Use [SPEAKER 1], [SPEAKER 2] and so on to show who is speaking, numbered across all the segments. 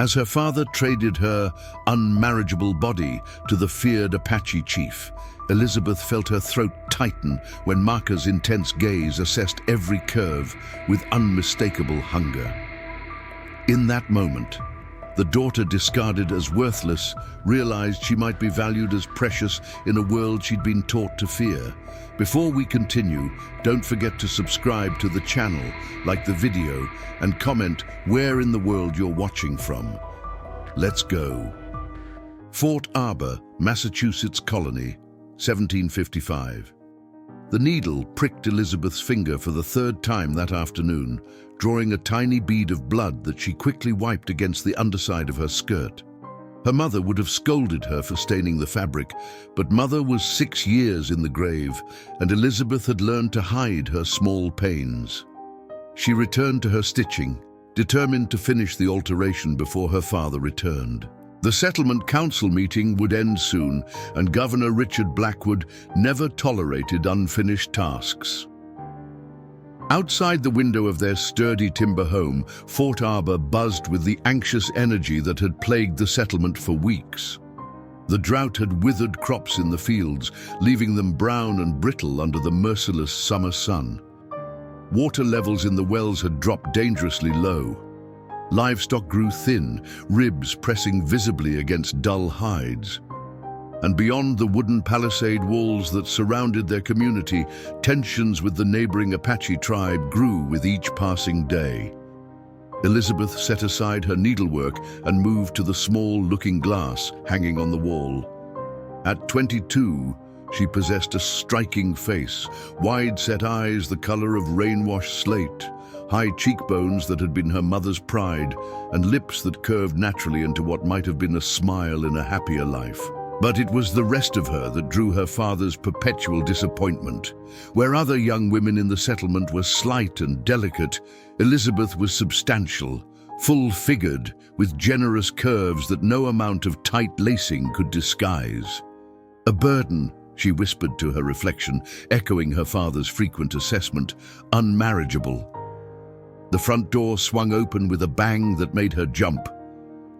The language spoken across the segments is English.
[SPEAKER 1] As her father traded her unmarriageable body to the feared Apache chief, Elisabeth felt her throat tighten when Mahkah's intense gaze assessed every curve with unmistakable hunger. In that moment, the daughter discarded as worthless realized she might be valued as precious in a world she'd been taught to fear. Before we continue, don't forget to subscribe to the channel, like the video, and comment where in the world you're watching from. Let's go. Fort Arbor, Massachusetts Colony, 1755. The needle pricked Elisabeth's finger for the third time that afternoon, drawing a tiny bead of blood that she quickly wiped against the underside of her skirt. Her mother would have scolded her for staining the fabric, but Mother was 6 years in the grave, and Elisabeth had learned to hide her small pains. She returned to her stitching, determined to finish the alteration before her father returned. The settlement council meeting would end soon, and Governor Richard Blackwood never tolerated unfinished tasks. Outside the window of their sturdy timber home, Fort Arbor buzzed with the anxious energy that had plagued the settlement for weeks. The drought had withered crops in the fields, leaving them brown and brittle under the merciless summer sun. Water levels in the wells had dropped dangerously low. Livestock grew thin, ribs pressing visibly against dull hides. And beyond the wooden palisade walls that surrounded their community, tensions with the neighboring Apache tribe grew with each passing day. Elisabeth set aside her needlework and moved to the small looking glass hanging on the wall. At 22, she possessed a striking face, wide-set eyes the color of rain-washed slate, high cheekbones that had been her mother's pride, and lips that curved naturally into what might have been a smile in a happier life. But it was the rest of her that drew her father's perpetual disappointment. Where other young women in the settlement were slight and delicate, Elisabeth was substantial, full-figured, with generous curves that no amount of tight lacing could disguise. A burden, she whispered to her reflection, echoing her father's frequent assessment, unmarriageable. The front door swung open with a bang that made her jump.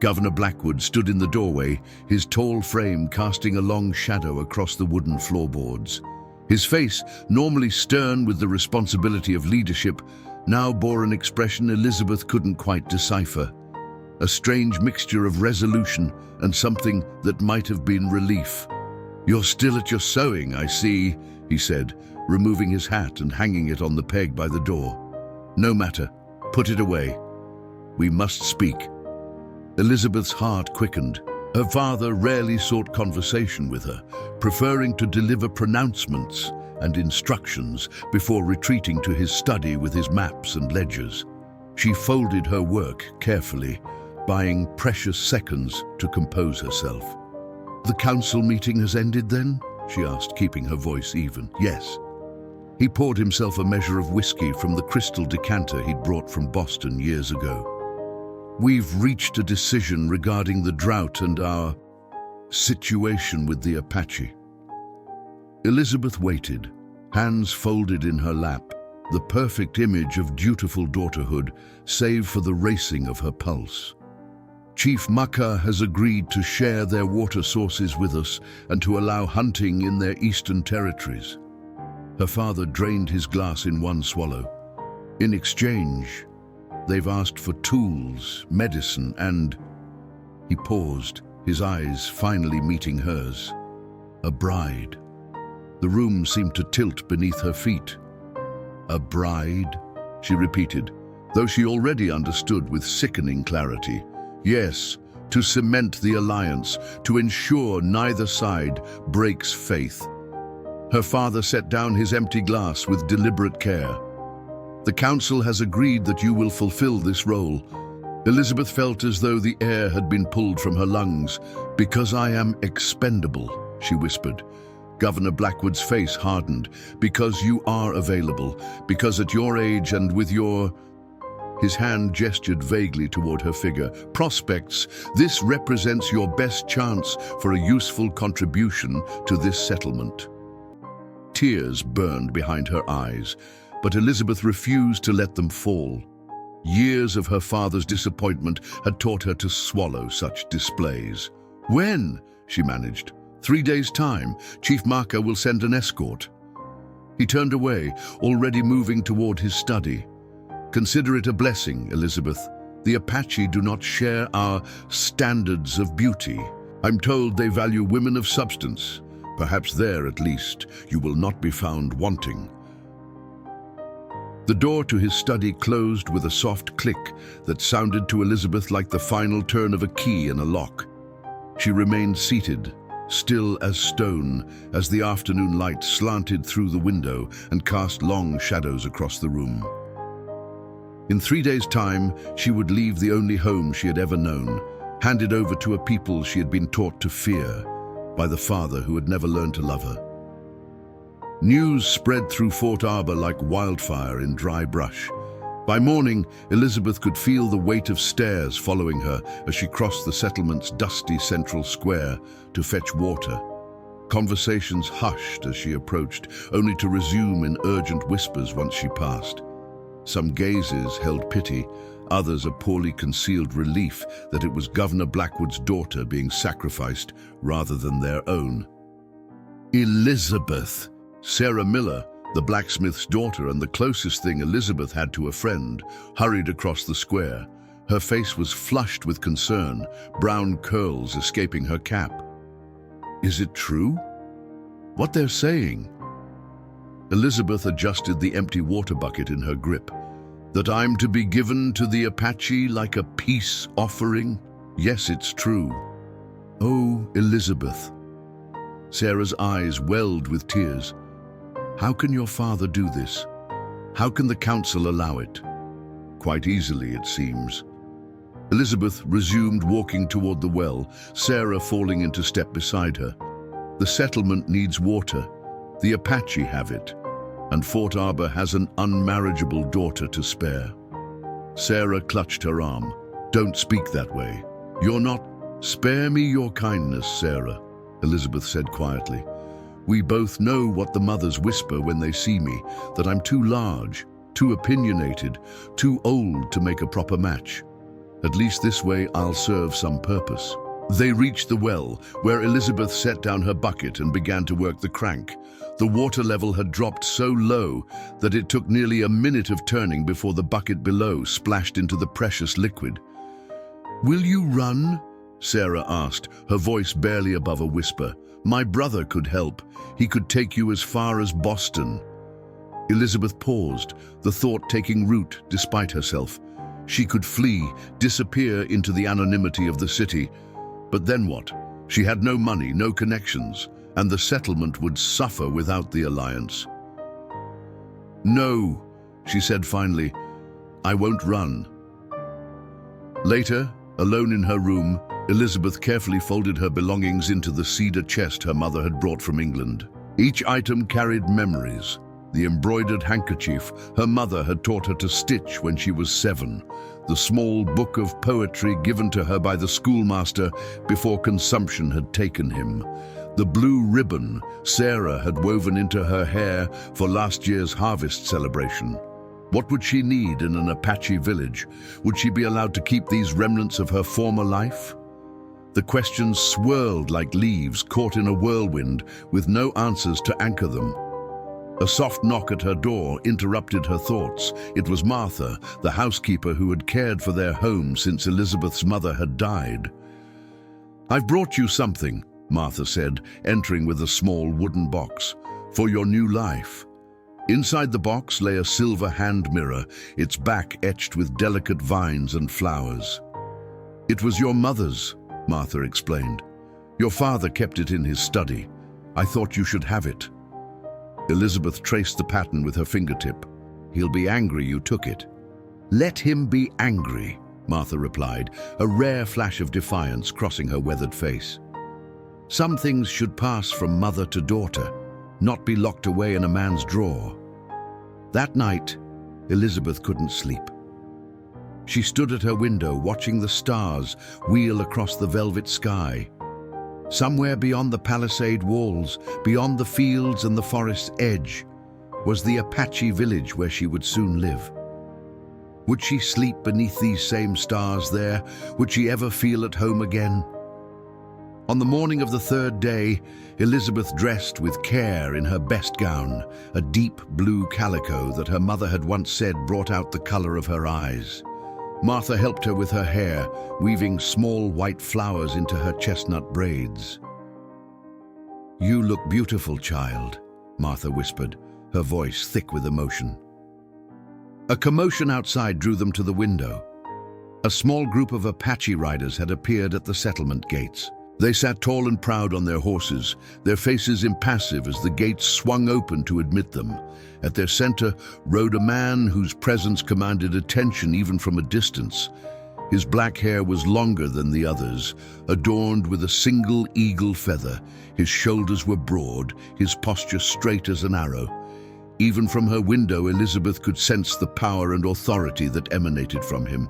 [SPEAKER 1] Governor Blackwood stood in the doorway, his tall frame casting a long shadow across the wooden floorboards. His face, normally stern with the responsibility of leadership, now bore an expression Elisabeth couldn't quite decipher. A strange mixture of resolution and something that might have been relief. "You're still at your sewing, I see," he said, removing his hat and hanging it on the peg by the door. "No matter, put it away. We must speak." Elisabeth's heart quickened. Her father rarely sought conversation with her, preferring to deliver pronouncements and instructions before retreating to his study with his maps and ledgers. She folded her work carefully, buying precious seconds to compose herself. "The council meeting has ended then?" she asked, keeping her voice even. "Yes." He poured himself a measure of whiskey from the crystal decanter he'd brought from Boston years ago. "We've reached a decision regarding the drought and our situation with the Apache." Elisabeth waited, hands folded in her lap, the perfect image of dutiful daughterhood, save for the racing of her pulse. "Chief Mahkah has agreed to share their water sources with us and to allow hunting in their eastern territories." Her father drained his glass in one swallow. "In exchange, they've asked for tools, medicine, and..." He paused, his eyes finally meeting hers. "A bride." The room seemed to tilt beneath her feet. "A bride?" she repeated, though she already understood with sickening clarity. "Yes, to cement the alliance, to ensure neither side breaks faith." Her father set down his empty glass with deliberate care. "The council has agreed that you will fulfill this role." Elisabeth felt as though the air had been pulled from her lungs. "Because I am expendable," she whispered. Governor Blackwood's face hardened. "Because you are available. Because at your age and with your..." His hand gestured vaguely toward her figure. "Prospects, this represents your best chance for a useful contribution to this settlement." Tears burned behind her eyes, but Elisabeth refused to let them fall. Years of her father's disappointment had taught her to swallow such displays. "When?" she managed. "3 days' time. Chief Mahkah will send an escort." He turned away, already moving toward his study. "Consider it a blessing, Elisabeth. The Apache do not share our standards of beauty. I'm told they value women of substance. Perhaps there, at least, you will not be found wanting." The door to his study closed with a soft click that sounded to Elisabeth like the final turn of a key in a lock. She remained seated, still as stone, as the afternoon light slanted through the window and cast long shadows across the room. In 3 days' time, she would leave the only home she had ever known, handed over to a people she had been taught to fear by the father who had never learned to love her. News spread through Fort Arbor like wildfire in dry brush. By morning, Elisabeth could feel the weight of stairs following her as she crossed the settlement's dusty central square to fetch water. Conversations hushed as she approached, only to resume in urgent whispers once she passed. Some gazes held pity, others a poorly concealed relief that it was Governor Blackwood's daughter being sacrificed rather than their own. Elisabeth! Sarah Miller, the blacksmith's daughter and the closest thing Elisabeth had to a friend, hurried across the square. Her face was flushed with concern, brown curls escaping her cap. "Is it true? What they're saying?" Elisabeth adjusted the empty water bucket in her grip. "That I'm to be given to the Apache like a peace offering? Yes, it's true." "Oh, Elisabeth." Sarah's eyes welled with tears. "How can your father do this? How can the council allow it?" "Quite easily, it seems." Elisabeth resumed walking toward the well, Sarah falling into step beside her. "The settlement needs water. The Apache have it, and Fort Arbor has an unmarriageable daughter to spare." Sarah clutched her arm. "Don't speak that way. You're not—" "Spare me your kindness, Sarah," Elisabeth said quietly. "We both know what the mothers whisper when they see me, that I'm too large, too opinionated, too old to make a proper match. At least this way I'll serve some purpose." They reached the well, where Elisabeth set down her bucket and began to work the crank. The water level had dropped so low that it took nearly a minute of turning before the bucket below splashed into the precious liquid. "Will you run?" Sarah asked, her voice barely above a whisper. "My brother could help. He could take you as far as Boston." Elisabeth paused, the thought taking root despite herself. She could flee, disappear into the anonymity of the city. But then what? She had no money, no connections, and the settlement would suffer without the alliance. "No," she said finally, "I won't run." Later, alone in her room, Elisabeth carefully folded her belongings into the cedar chest her mother had brought from England. Each item carried memories. The embroidered handkerchief her mother had taught her to stitch when she was 7. The small book of poetry given to her by the schoolmaster before consumption had taken him. The blue ribbon Sarah had woven into her hair for last year's harvest celebration. What would she need in an Apache village? Would she be allowed to keep these remnants of her former life? The questions swirled like leaves caught in a whirlwind with no answers to anchor them. A soft knock at her door interrupted her thoughts. It was Martha, the housekeeper who had cared for their home since Elisabeth's mother had died. "I've brought you something," Martha said, entering with a small wooden box, "for your new life." Inside the box lay a silver hand mirror, its back etched with delicate vines and flowers. "It was your mother's," Martha explained. "Your father kept it in his study. I thought you should have it." Elisabeth traced the pattern with her fingertip. "He'll be angry you took it." "Let him be angry," Martha replied, a rare flash of defiance crossing her weathered face. "Some things should pass from mother to daughter, not be locked away in a man's drawer." That night, Elisabeth couldn't sleep. She stood at her window watching the stars wheel across the velvet sky. Somewhere beyond the palisade walls, beyond the fields and the forest's edge, was the Apache village where she would soon live. Would she sleep beneath these same stars there? Would she ever feel at home again? On the morning of the third day, Elisabeth dressed with care in her best gown, a deep blue calico that her mother had once said brought out the color of her eyes. Martha helped her with her hair, weaving small white flowers into her chestnut braids. "You look beautiful, child," Martha whispered, her voice thick with emotion. A commotion outside drew them to the window. A small group of Apache riders had appeared at the settlement gates. They sat tall and proud on their horses, their faces impassive as the gates swung open to admit them. At their center rode a man whose presence commanded attention even from a distance. His black hair was longer than the others, adorned with a single eagle feather. His shoulders were broad, his posture straight as an arrow. Even from her window, Elisabeth could sense the power and authority that emanated from him.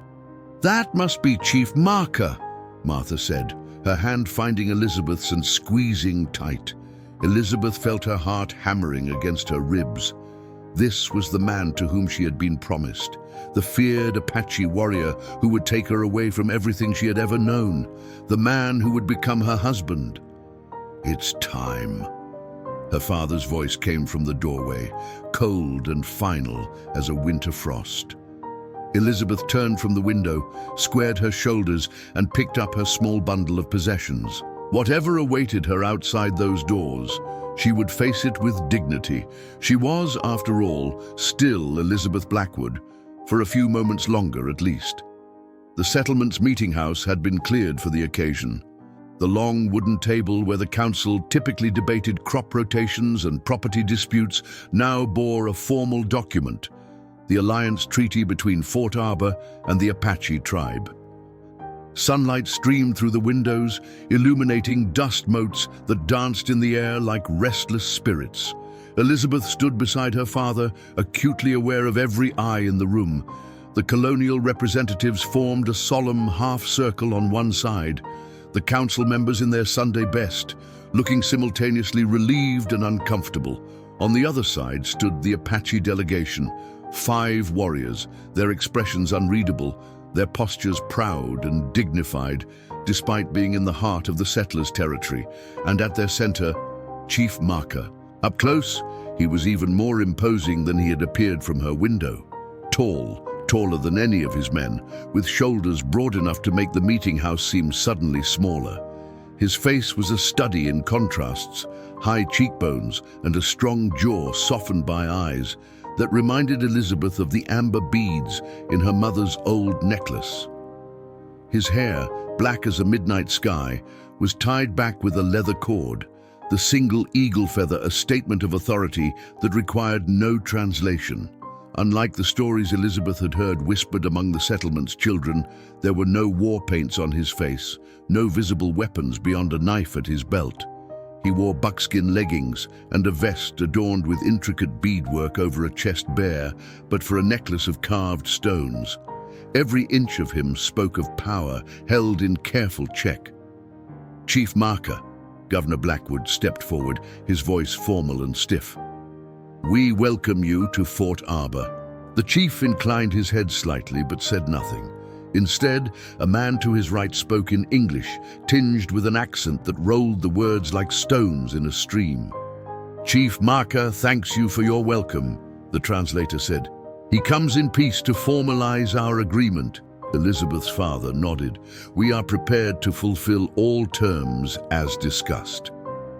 [SPEAKER 1] "That must be Chief Mahkah," Martha said, her hand finding Elisabeth's and squeezing tight. Elisabeth felt her heart hammering against her ribs. This was the man to whom she had been promised, the feared Apache warrior who would take her away from everything she had ever known, the man who would become her husband. "It's time." Her father's voice came from the doorway, cold and final as a winter frost. Elisabeth turned from the window, squared her shoulders, and picked up her small bundle of possessions. Whatever awaited her outside those doors, she would face it with dignity. She was, after all, still Elisabeth Blackwood, for a few moments longer at least. The settlement's meeting house had been cleared for the occasion. The long wooden table where the council typically debated crop rotations and property disputes now bore a formal document, the alliance treaty between Fort Arbor and the Apache tribe. Sunlight streamed through the windows, illuminating dust motes that danced in the air like restless spirits. Elisabeth stood beside her father, acutely aware of every eye in the room. The colonial representatives formed a solemn half-circle on one side, the council members in their Sunday best, looking simultaneously relieved and uncomfortable. On the other side stood the Apache delegation, 5 warriors, their expressions unreadable, their postures proud and dignified, despite being in the heart of the settlers' territory, and at their center, Chief Mahkah. Up close, he was even more imposing than he had appeared from her window. Tall, taller than any of his men, with shoulders broad enough to make the meeting house seem suddenly smaller. His face was a study in contrasts, high cheekbones and a strong jaw softened by eyes that reminded Elisabeth of the amber beads in her mother's old necklace. His hair, black as a midnight sky, was tied back with a leather cord, the single eagle feather a statement of authority that required no translation. Unlike the stories Elisabeth had heard whispered among the settlement's children, there were no war paints on his face, no visible weapons beyond a knife at his belt. He wore buckskin leggings and a vest adorned with intricate beadwork over a chest bare, but for a necklace of carved stones. Every inch of him spoke of power, held in careful check. "Chief Mahkah," Governor Blackwood stepped forward, his voice formal and stiff. "We welcome you to Fort Arbor." The chief inclined his head slightly but said nothing. Instead, a man to his right spoke in English, tinged with an accent that rolled the words like stones in a stream. "Chief Mahkah thanks you for your welcome," the translator said. "He comes in peace to formalize our agreement." Elisabeth's father nodded. "We are prepared to fulfill all terms as discussed."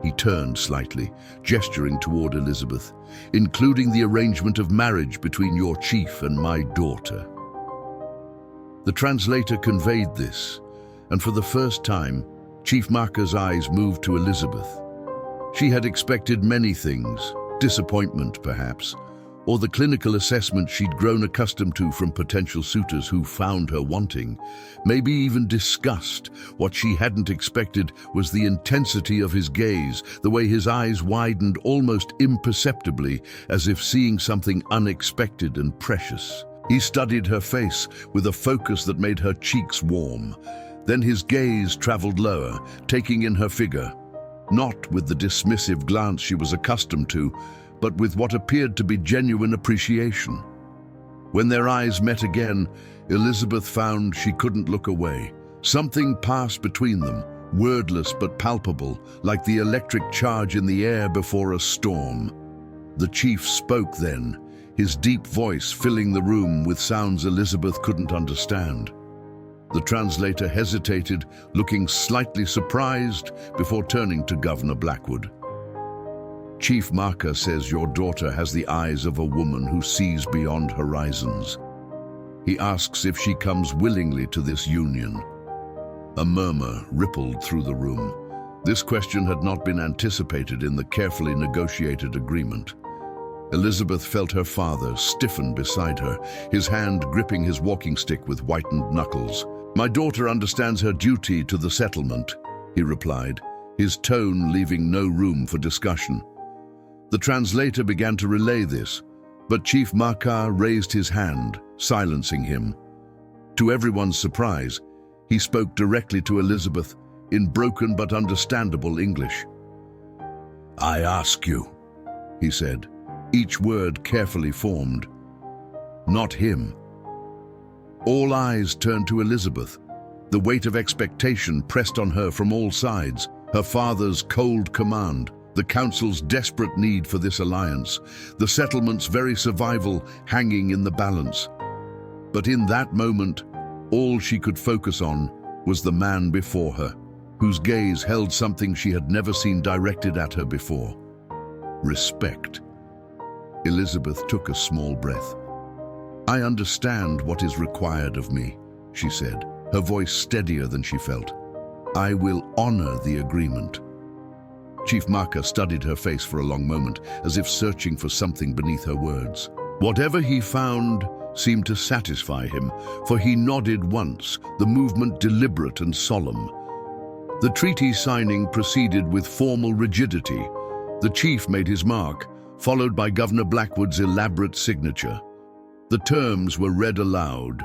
[SPEAKER 1] He turned slightly, gesturing toward Elisabeth, "including the arrangement of marriage between your chief and my daughter." The translator conveyed this, and for the first time, Chief Mahkah's eyes moved to Elisabeth. She had expected many things, disappointment perhaps, or the clinical assessment she'd grown accustomed to from potential suitors who found her wanting, maybe even disgust. What she hadn't expected was the intensity of his gaze, the way his eyes widened almost imperceptibly, as if seeing something unexpected and precious. He studied her face with a focus that made her cheeks warm. Then his gaze traveled lower, taking in her figure, not with the dismissive glance she was accustomed to, but with what appeared to be genuine appreciation. When their eyes met again, Elisabeth found she couldn't look away. Something passed between them, wordless but palpable, like the electric charge in the air before a storm. The chief spoke then, his deep voice filling the room with sounds Elisabeth couldn't understand. The translator hesitated, looking slightly surprised, before turning to Governor Blackwood. "Chief Mahkah says your daughter has the eyes of a woman who sees beyond horizons. He asks if she comes willingly to this union." A murmur rippled through the room. This question had not been anticipated in the carefully negotiated agreement. Elisabeth felt her father stiffen beside her, his hand gripping his walking stick with whitened knuckles. "My daughter understands her duty to the settlement," he replied, his tone leaving no room for discussion. The translator began to relay this, but Chief Mahkah raised his hand, silencing him. To everyone's surprise, he spoke directly to Elisabeth in broken but understandable English. "I ask you," he said, each word carefully formed. "Not him." All eyes turned to Elisabeth. The weight of expectation pressed on her from all sides, her father's cold command, the council's desperate need for this alliance, the settlement's very survival hanging in the balance. But in that moment, all she could focus on was the man before her, whose gaze held something she had never seen directed at her before: respect. Elisabeth took a small breath. "I understand what is required of me," she said, her voice steadier than she felt. "I will honor the agreement." Chief Mahkah studied her face for a long moment, as if searching for something beneath her words. Whatever he found seemed to satisfy him, for he nodded once, the movement deliberate and solemn. The treaty signing proceeded with formal rigidity. The chief made his mark, followed by Governor Blackwood's elaborate signature. The terms were read aloud: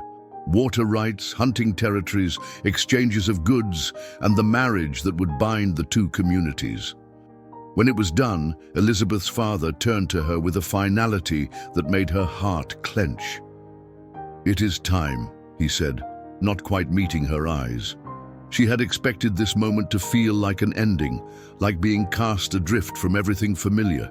[SPEAKER 1] water rights, hunting territories, exchanges of goods, and the marriage that would bind the two communities. When it was done, Elisabeth's father turned to her with a finality that made her heart clench. "It is time," he said, not quite meeting her eyes. She had expected this moment to feel like an ending, like being cast adrift from everything familiar.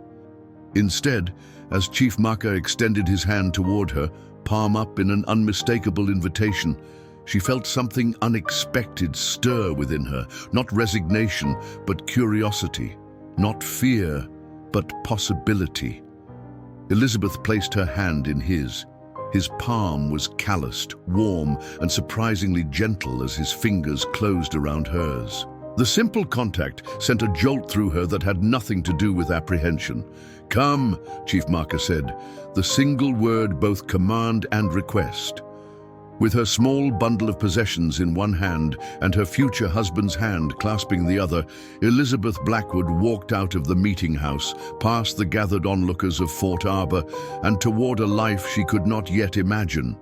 [SPEAKER 1] Instead, as Chief Mahkah extended his hand toward her, palm up in an unmistakable invitation, she felt something unexpected stir within her, not resignation, but curiosity, not fear, but possibility. Elisabeth placed her hand in his. His palm was calloused, warm, and surprisingly gentle as his fingers closed around hers. The simple contact sent a jolt through her that had nothing to do with apprehension. "Come," Chief Mahkah said, the single word both command and request. With her small bundle of possessions in one hand and her future husband's hand clasping the other, Elisabeth Blackwood walked out of the meeting house, past the gathered onlookers of Fort Arbor, and toward a life she could not yet imagine.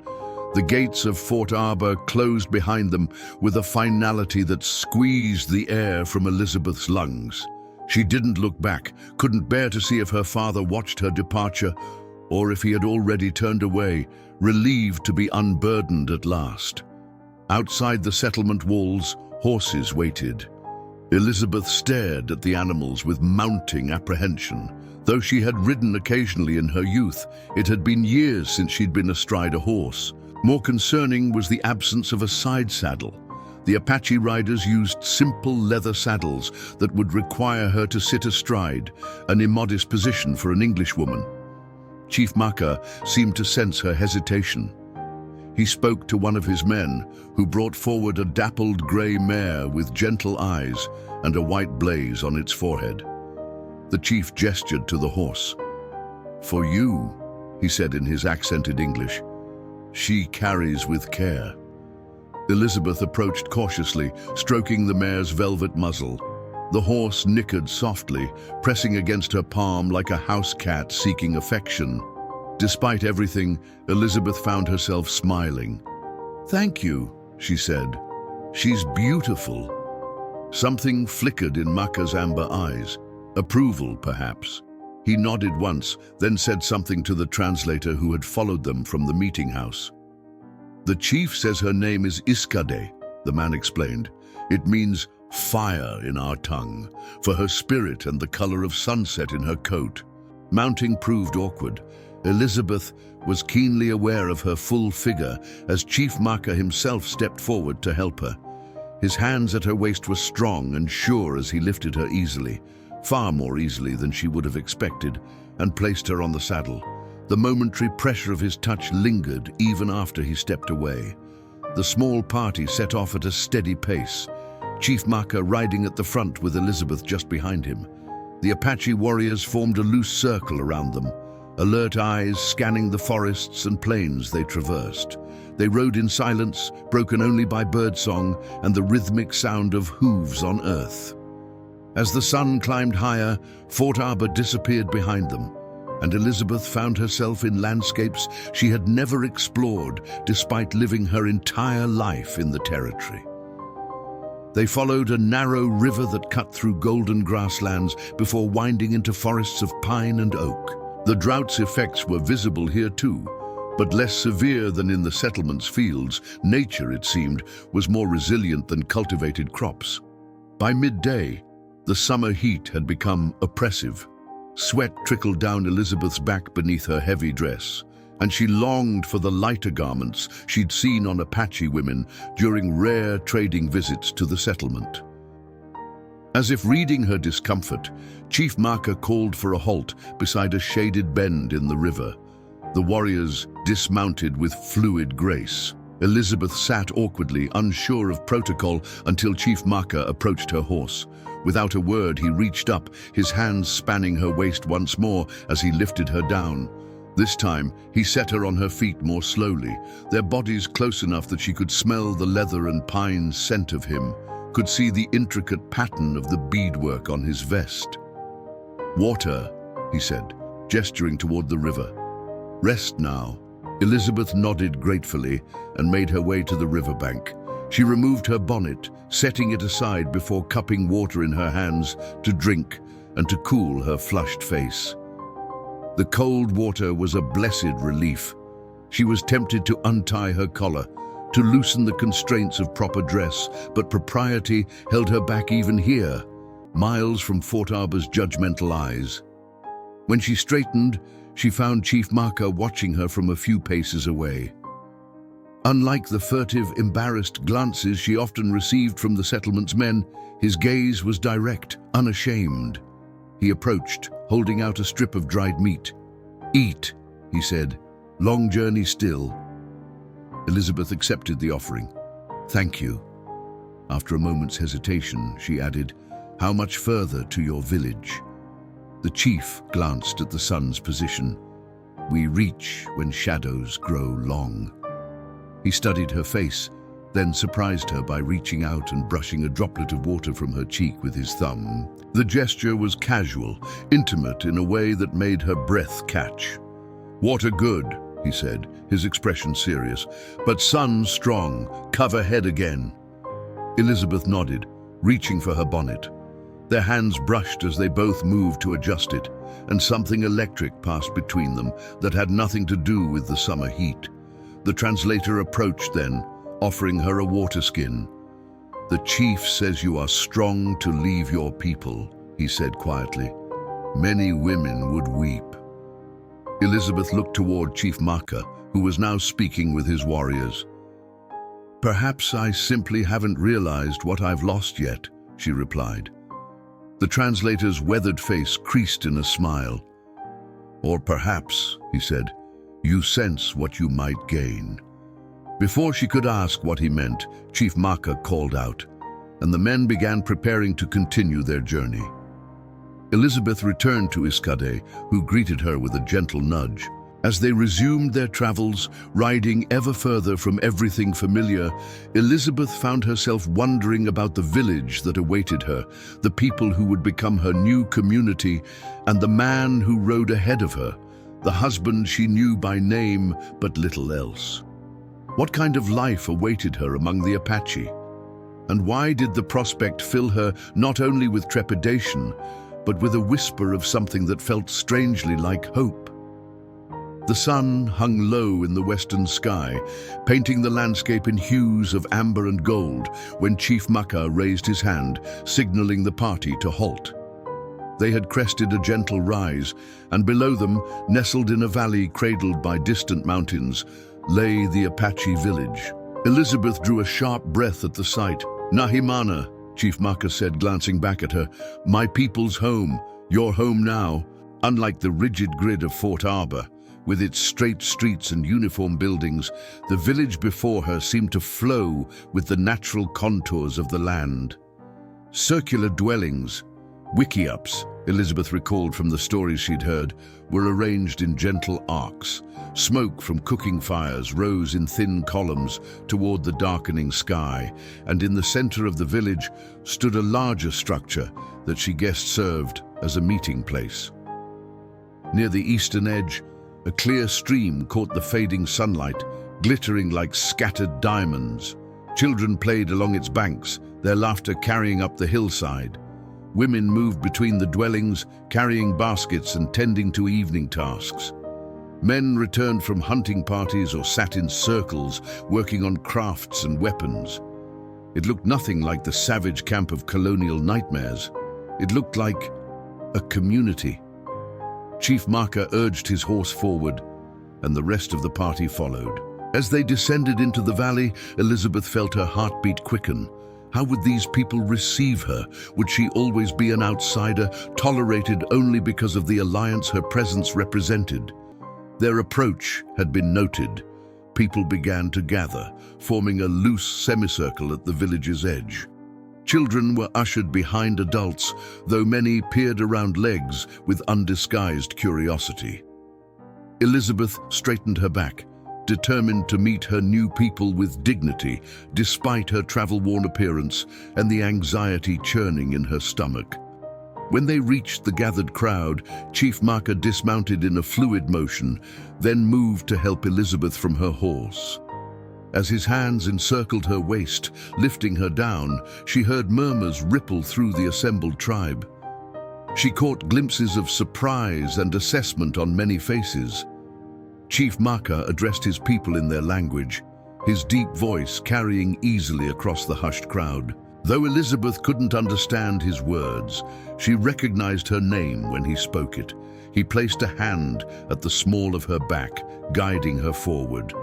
[SPEAKER 1] The gates of Fort Arbor closed behind them with a finality that squeezed the air from Elisabeth's lungs. She didn't look back, couldn't bear to see if her father watched her departure, or if he had already turned away, relieved to be unburdened at last. Outside the settlement walls, horses waited. Elisabeth stared at the animals with mounting apprehension. Though she had ridden occasionally in her youth, it had been years since she'd been astride a horse. More concerning was the absence of a side saddle. The Apache riders used simple leather saddles that would require her to sit astride, an immodest position for an Englishwoman. Chief Mahkah seemed to sense her hesitation. He spoke to one of his men, who brought forward a dappled grey mare with gentle eyes and a white blaze on its forehead. The chief gestured to the horse. "For you," he said in his accented English. "She carries with care." Elisabeth approached cautiously, stroking the mare's velvet muzzle. The horse nickered softly, pressing against her palm like a house cat seeking affection. Despite everything, Elisabeth found herself smiling. "Thank you," she said. "She's beautiful." Something flickered in Mahkah's amber eyes. Approval, perhaps. He nodded once, then said something to the translator who had followed them from the meeting house. "The chief says her name is Iskade," the man explained. "It means fire in our tongue, for her spirit and the color of sunset in her coat." Mounting proved awkward. Elisabeth was keenly aware of her full figure as Chief Mahkah himself stepped forward to help her. His hands at her waist were strong and sure as he lifted her easily, far more easily than she would have expected, and placed her on the saddle. The momentary pressure of his touch lingered even after he stepped away. The small party set off at a steady pace, Chief Mahkah riding at the front with Elisabeth just behind him. The Apache warriors formed a loose circle around them, alert eyes scanning the forests and plains they traversed. They rode in silence, broken only by birdsong and the rhythmic sound of hooves on earth. As the sun climbed higher, Fort Arbor disappeared behind them, and Elisabeth found herself in landscapes she had never explored, despite living her entire life in the territory. They followed a narrow river that cut through golden grasslands before winding into forests of pine and oak. The drought's effects were visible here too, but less severe than in the settlement's fields. Nature, it seemed, was more resilient than cultivated crops. By midday, the summer heat had become oppressive. Sweat trickled down Elisabeth's back beneath her heavy dress, and she longed for the lighter garments she'd seen on Apache women during rare trading visits to the settlement. As if reading her discomfort, Chief Mahkah called for a halt beside a shaded bend in the river. The warriors dismounted with fluid grace. Elisabeth sat awkwardly, unsure of protocol, until Chief Mahkah approached her horse. Without a word, he reached up, his hands spanning her waist once more as he lifted her down. This time, he set her on her feet more slowly, their bodies close enough that she could smell the leather and pine scent of him, could see the intricate pattern of the beadwork on his vest. "Water," he said, gesturing toward the river. "Rest now." Elisabeth nodded gratefully and made her way to the riverbank. She removed her bonnet, setting it aside before cupping water in her hands to drink and to cool her flushed face. The cold water was a blessed relief. She was tempted to untie her collar, to loosen the constraints of proper dress, but propriety held her back even here, miles from Fort Arbor's judgmental eyes. When she straightened, she found Chief Mahkah watching her from a few paces away. Unlike the furtive, embarrassed glances she often received from the settlement's men, his gaze was direct, unashamed. He approached, holding out a strip of dried meat. "Eat," he said. "Long journey still." Elisabeth accepted the offering. "Thank you." After a moment's hesitation, she added, "How much further to your village?" The chief glanced at the sun's position. "We reach when shadows grow long." He studied her face, then surprised her by reaching out and brushing a droplet of water from her cheek with his thumb. The gesture was casual, intimate in a way that made her breath catch. "Water good," he said, his expression serious, "but sun strong. Cover head again." Elisabeth nodded, reaching for her bonnet. Their hands brushed as they both moved to adjust it, and something electric passed between them that had nothing to do with the summer heat. The translator approached then, offering her a water skin. "The chief says you are strong to leave your people," he said quietly. "Many women would weep." Elisabeth looked toward Chief Mahkah, who was now speaking with his warriors. "Perhaps I simply haven't realized what I've lost yet," she replied. The translator's weathered face creased in a smile. "Or perhaps," he said, "you sense what you might gain." Before she could ask what he meant, Chief Mahkah called out, and the men began preparing to continue their journey. Elisabeth returned to Iskade, who greeted her with a gentle nudge. As they resumed their travels, riding ever further from everything familiar, Elisabeth found herself wondering about the village that awaited her, the people who would become her new community, and the man who rode ahead of her, the husband she knew by name but little else. What kind of life awaited her among the Apache? And why did the prospect fill her not only with trepidation, but with a whisper of something that felt strangely like hope. The sun hung low in the western sky, painting the landscape in hues of amber and gold when Chief Mahkah raised his hand, signaling the party to halt. They had crested a gentle rise, and below them, nestled in a valley cradled by distant mountains, lay the Apache village. Elisabeth drew a sharp breath at the sight. "Nahimana," Chief Mahkah said, glancing back at her. "My people's home, your home now." Unlike the rigid grid of Fort Arbor, with its straight streets and uniform buildings, the village before her seemed to flow with the natural contours of the land. Circular dwellings, wickiups, Elisabeth recalled from the stories she'd heard, were arranged in gentle arcs. Smoke from cooking fires rose in thin columns toward the darkening sky, and in the center of the village stood a larger structure that she guessed served as a meeting place. Near the eastern edge, a clear stream caught the fading sunlight, glittering like scattered diamonds. Children played along its banks, their laughter carrying up the hillside. Women moved between the dwellings, carrying baskets and tending to evening tasks. Men returned from hunting parties or sat in circles, working on crafts and weapons. It looked nothing like the savage camp of colonial nightmares. It looked like a community. Chief Mahkah urged his horse forward, and the rest of the party followed. As they descended into the valley, Elisabeth felt her heartbeat quicken. How would these people receive her? Would she always be an outsider, tolerated only because of the alliance her presence represented? Their approach had been noted. People began to gather, forming a loose semicircle at the village's edge. Children were ushered behind adults, though many peered around legs with undisguised curiosity. Elisabeth straightened her back, determined to meet her new people with dignity, despite her travel-worn appearance and the anxiety churning in her stomach. When they reached the gathered crowd, Chief Mahkah dismounted in a fluid motion, then moved to help Elisabeth from her horse. As his hands encircled her waist, lifting her down, she heard murmurs ripple through the assembled tribe. She caught glimpses of surprise and assessment on many faces. Chief Mahkah addressed his people in their language, his deep voice carrying easily across the hushed crowd. Though Elisabeth couldn't understand his words, she recognized her name when he spoke it. He placed a hand at the small of her back, guiding her forward.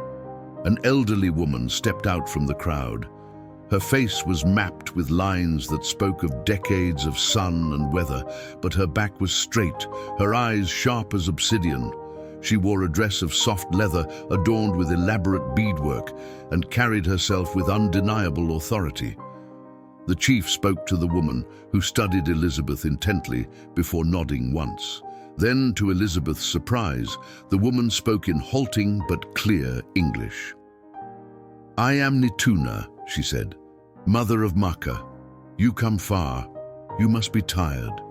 [SPEAKER 1] An elderly woman stepped out from the crowd. Her face was mapped with lines that spoke of decades of sun and weather, but her back was straight, her eyes sharp as obsidian. She wore a dress of soft leather adorned with elaborate beadwork and carried herself with undeniable authority. The chief spoke to the woman, who studied Elisabeth intently before nodding once. Then, to Elisabeth's surprise, the woman spoke in halting but clear English. "I am Nituna," she said, "mother of Mahkah. You come far. You must be tired."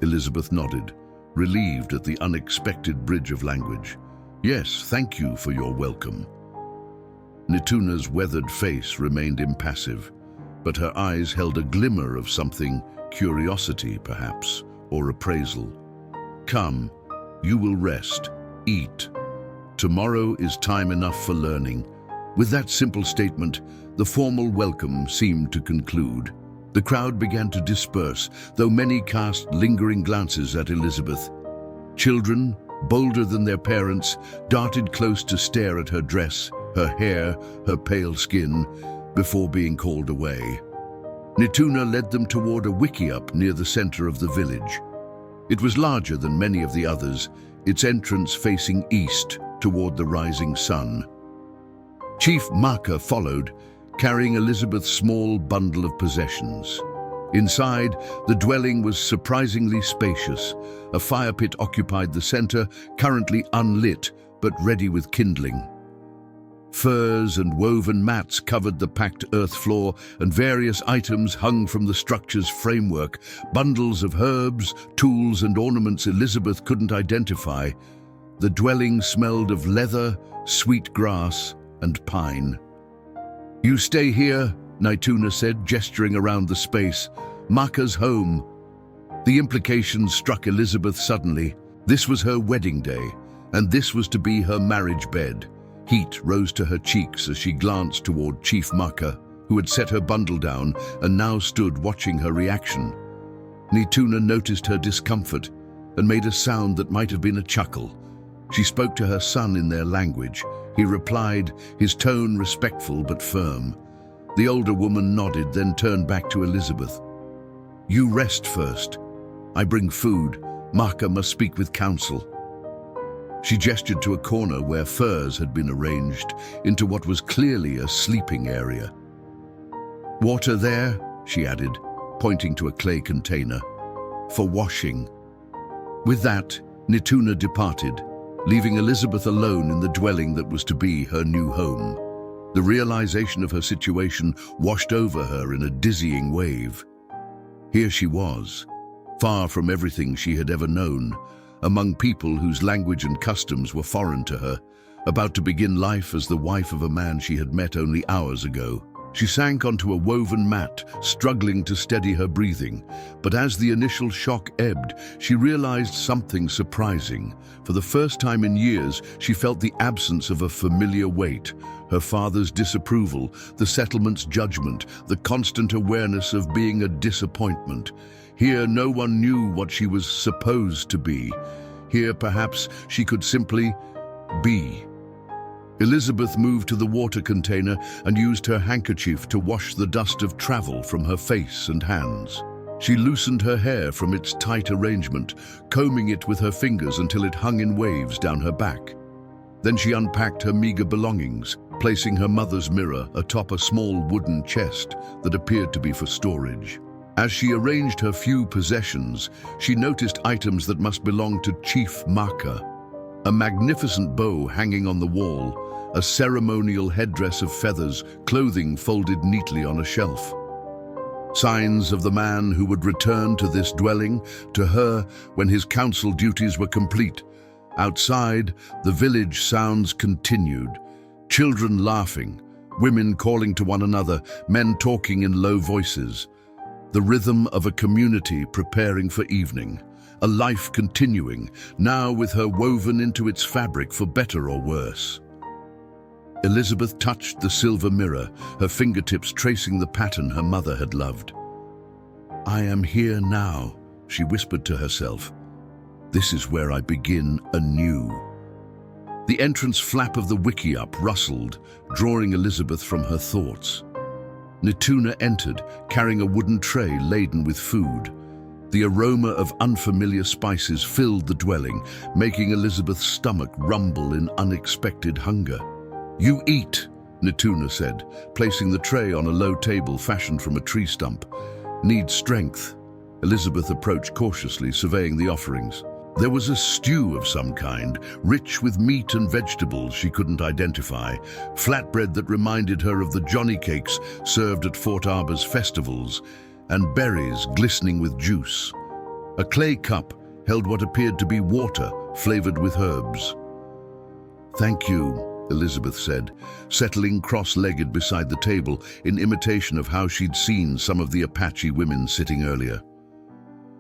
[SPEAKER 1] Elisabeth nodded, relieved at the unexpected bridge of language. "Yes, thank you for your welcome." Nituna's weathered face remained impassive, but her eyes held a glimmer of something, curiosity perhaps, or appraisal. "Come, you will rest, eat. Tomorrow is time enough for learning." With that simple statement, the formal welcome seemed to conclude. The crowd began to disperse, though many cast lingering glances at Elisabeth. Children, bolder than their parents, darted close to stare at her dress, her hair, her pale skin, before being called away. Nituna led them toward a wickiup near the center of the village. It was larger than many of the others, its entrance facing east toward the rising sun. Chief Mahkah followed, carrying Elisabeth's small bundle of possessions. Inside, the dwelling was surprisingly spacious. A fire pit occupied the center, currently unlit, but ready with kindling. Furs and woven mats covered the packed earth floor, and various items hung from the structure's framework, bundles of herbs, tools, and ornaments Elisabeth couldn't identify. The dwelling smelled of leather, sweet grass, and pine. "You stay here," Nituna said, gesturing around the space. "Mahkah's home." The implications struck Elisabeth suddenly. This was her wedding day, and this was to be her marriage bed. Heat rose to her cheeks as she glanced toward Chief Mahkah, who had set her bundle down and now stood watching her reaction. Nituna noticed her discomfort and made a sound that might have been a chuckle. She spoke to her son in their language. He replied, his tone respectful but firm. The older woman nodded, then turned back to Elisabeth. "You rest first. I bring food. Mahkah must speak with counsel." She gestured to a corner where furs had been arranged into what was clearly a sleeping area. "Water there," she added, pointing to a clay container, "for washing." With that, Nituna departed, leaving Elisabeth alone in the dwelling that was to be her new home. The realization of her situation washed over her in a dizzying wave. Here she was, far from everything she had ever known, among people whose language and customs were foreign to her, about to begin life as the wife of a man she had met only hours ago. She sank onto a woven mat, struggling to steady her breathing. But as the initial shock ebbed, she realized something surprising. For the first time in years, she felt the absence of a familiar weight. Her father's disapproval, the settlement's judgment, the constant awareness of being a disappointment. Here, no one knew what she was supposed to be. Here, perhaps, she could simply be. Elisabeth moved to the water container and used her handkerchief to wash the dust of travel from her face and hands. She loosened her hair from its tight arrangement, combing it with her fingers until it hung in waves down her back. Then she unpacked her meager belongings, placing her mother's mirror atop a small wooden chest that appeared to be for storage. As she arranged her few possessions, she noticed items that must belong to Chief Mahkah. A magnificent bow hanging on the wall, a ceremonial headdress of feathers, clothing folded neatly on a shelf. Signs of the man who would return to this dwelling, to her, when his council duties were complete. Outside, the village sounds continued. Children laughing, women calling to one another, men talking in low voices. The rhythm of a community preparing for evening. A life continuing, now with her woven into its fabric for better or worse. Elisabeth touched the silver mirror, her fingertips tracing the pattern her mother had loved. "I am here now," she whispered to herself. "This is where I begin anew." The entrance flap of the wickiup rustled, drawing Elisabeth from her thoughts. Nituna entered, carrying a wooden tray laden with food. The aroma of unfamiliar spices filled the dwelling, making Elisabeth's stomach rumble in unexpected hunger. "You eat," Nituna said, placing the tray on a low table fashioned from a tree stump. "Need strength." Elisabeth approached cautiously, surveying the offerings. There was a stew of some kind, rich with meat and vegetables she couldn't identify, flatbread that reminded her of the Johnny cakes served at Fort Arbor's festivals, and berries glistening with juice. A clay cup held what appeared to be water flavored with herbs. "Thank you," Elisabeth said, settling cross-legged beside the table in imitation of how she'd seen some of the Apache women sitting earlier.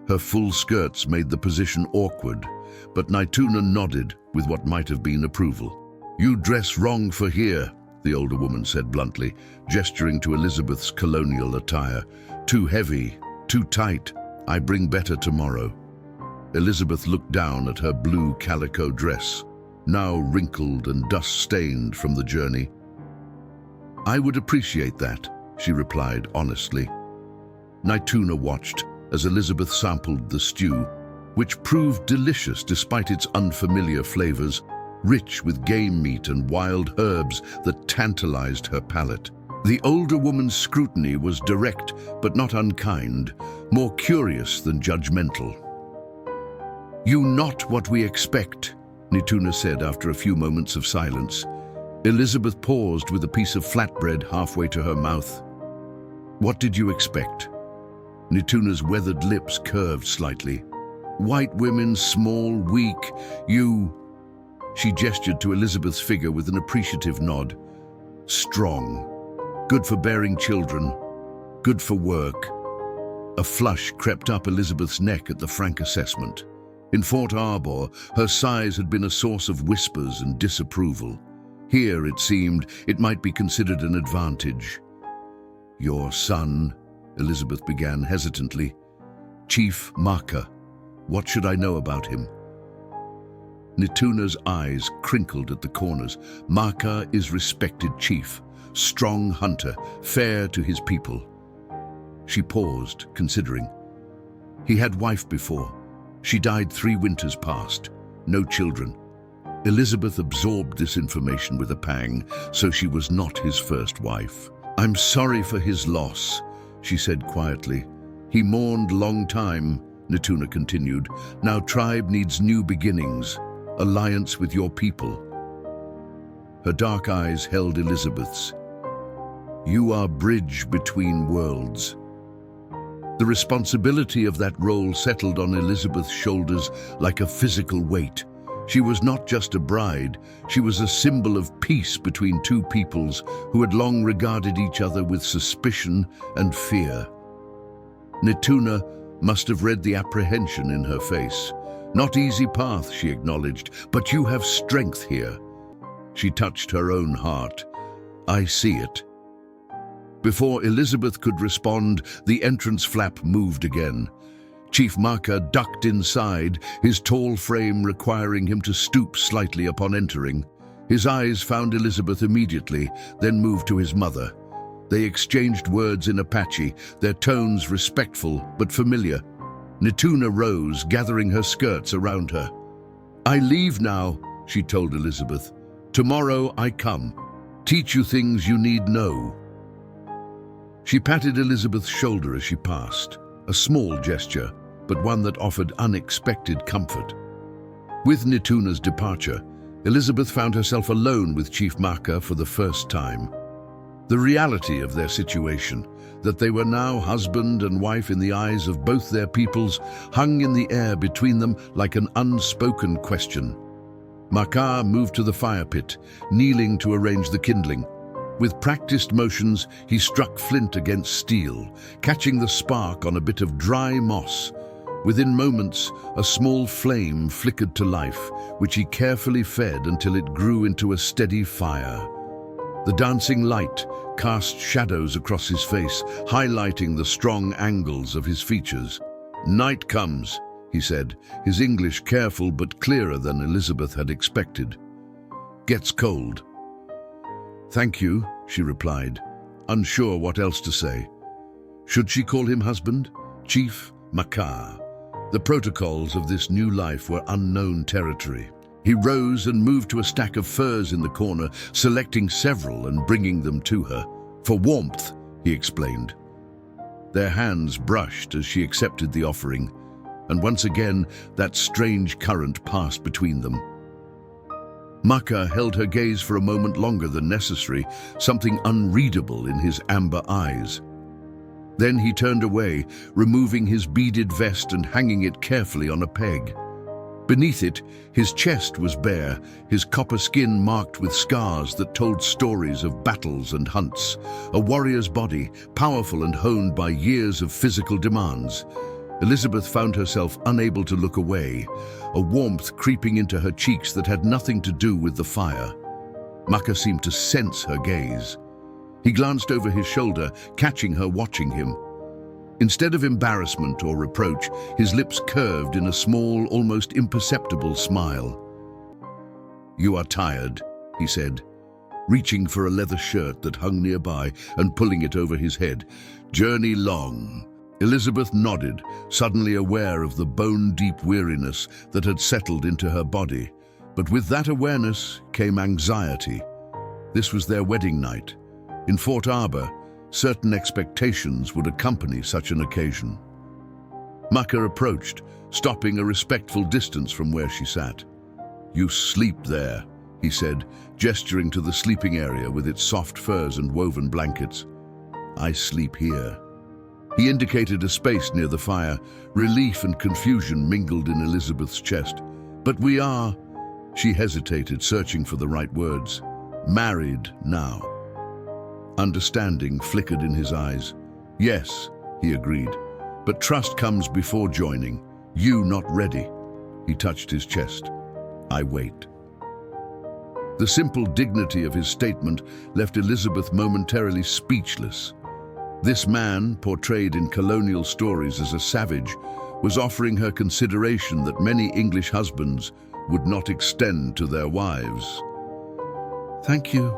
[SPEAKER 1] Her full skirts made the position awkward, but Nituna nodded with what might have been approval. "You dress wrong for here," the older woman said bluntly, gesturing to Elisabeth's colonial attire. "Too heavy, too tight. I bring better tomorrow." Elisabeth looked down at her blue calico dress, now wrinkled and dust-stained from the journey. "I would appreciate that," she replied honestly. Nituna watched as Elisabeth sampled the stew, which proved delicious despite its unfamiliar flavors, rich with game meat and wild herbs that tantalized her palate. The older woman's scrutiny was direct but not unkind, more curious than judgmental. "You not what we expect," Nituna said after a few moments of silence. Elisabeth paused with a piece of flatbread halfway to her mouth. "What did you expect?" Nituna's weathered lips curved slightly. "White women, small, weak, you..." She gestured to Elisabeth's figure with an appreciative nod. "Strong. Good for bearing children. Good for work." A flush crept up Elisabeth's neck at the frank assessment. In Fort Arbor, her size had been a source of whispers and disapproval. Here, it seemed, it might be considered an advantage. "Your son," Elisabeth began hesitantly. "Chief Mahkah. What should I know about him?" Nituna's eyes crinkled at the corners. "Mahkah is respected chief, strong hunter, fair to his people." She paused, considering. He had wife before. She died 3 winters past. No children. Elisabeth absorbed this information with a pang, so she was not his first wife. "I'm sorry for his loss," she said quietly. "He mourned long time," Nituna continued. "Now tribe needs new beginnings, alliance with your people." Her dark eyes held Elisabeth's. "You are bridge between worlds." The responsibility of that role settled on Elisabeth's shoulders like a physical weight. She was not just a bride, she was a symbol of peace between 2 peoples who had long regarded each other with suspicion and fear. Nituna must have read the apprehension in her face. "Not easy path," she acknowledged, "but you have strength here." She touched her own heart. "I see it." Before Elisabeth could respond, the entrance flap moved again. Chief Mahkah ducked inside, his tall frame requiring him to stoop slightly upon entering. His eyes found Elisabeth immediately, then moved to his mother. They exchanged words in Apache, their tones respectful but familiar. Nituna rose, gathering her skirts around her. "I leave now," she told Elisabeth. "Tomorrow I come. Teach you things you need know." She patted Elisabeth's shoulder as she passed, a small gesture, but one that offered unexpected comfort. With Nituna's departure, Elisabeth found herself alone with Chief Mahkah for the first time. The reality of their situation, that they were now husband and wife in the eyes of both their peoples, hung in the air between them like an unspoken question. Mahkah moved to the fire pit, kneeling to arrange the kindling. With practiced motions, he struck flint against steel, catching the spark on a bit of dry moss. Within moments, a small flame flickered to life, which he carefully fed until it grew into a steady fire. The dancing light cast shadows across his face, highlighting the strong angles of his features. "Night comes," he said, his English careful but clearer than Elisabeth had expected. "Gets cold." "Thank you," she replied, unsure what else to say. Should she call him husband? Chief Mahkah. The protocols of this new life were unknown territory. He rose and moved to a stack of furs in the corner, selecting several and bringing them to her. "For warmth," he explained. Their hands brushed as she accepted the offering, and once again that strange current passed between them. Mahkah held her gaze for a moment longer than necessary, something unreadable in his amber eyes. Then he turned away, removing his beaded vest and hanging it carefully on a peg. Beneath it, his chest was bare, his copper skin marked with scars that told stories of battles and hunts. A warrior's body, powerful and honed by years of physical demands. Elisabeth found herself unable to look away, a warmth creeping into her cheeks that had nothing to do with the fire. Mahkah seemed to sense her gaze. He glanced over his shoulder, catching her watching him. Instead of embarrassment or reproach, his lips curved in a small, almost imperceptible smile. "You are tired," he said, reaching for a leather shirt that hung nearby and pulling it over his head. "Journey long." Elisabeth nodded, suddenly aware of the bone-deep weariness that had settled into her body. But with that awareness came anxiety. This was their wedding night. In Fort Arbor, certain expectations would accompany such an occasion. Mahkah approached, stopping a respectful distance from where she sat. "You sleep there," he said, gesturing to the sleeping area with its soft furs and woven blankets. "I sleep here." He indicated a space near the fire. Relief and confusion mingled in Elisabeth's chest. "But we are," she hesitated, searching for the right words, "married now." Understanding flickered in his eyes. "Yes," he agreed. But trust comes before joining. You not ready. He touched his chest. I wait. The simple dignity of his statement left Elisabeth momentarily speechless. This man, portrayed in colonial stories as a savage, was offering her consideration that many English husbands would not extend to their wives. Thank you,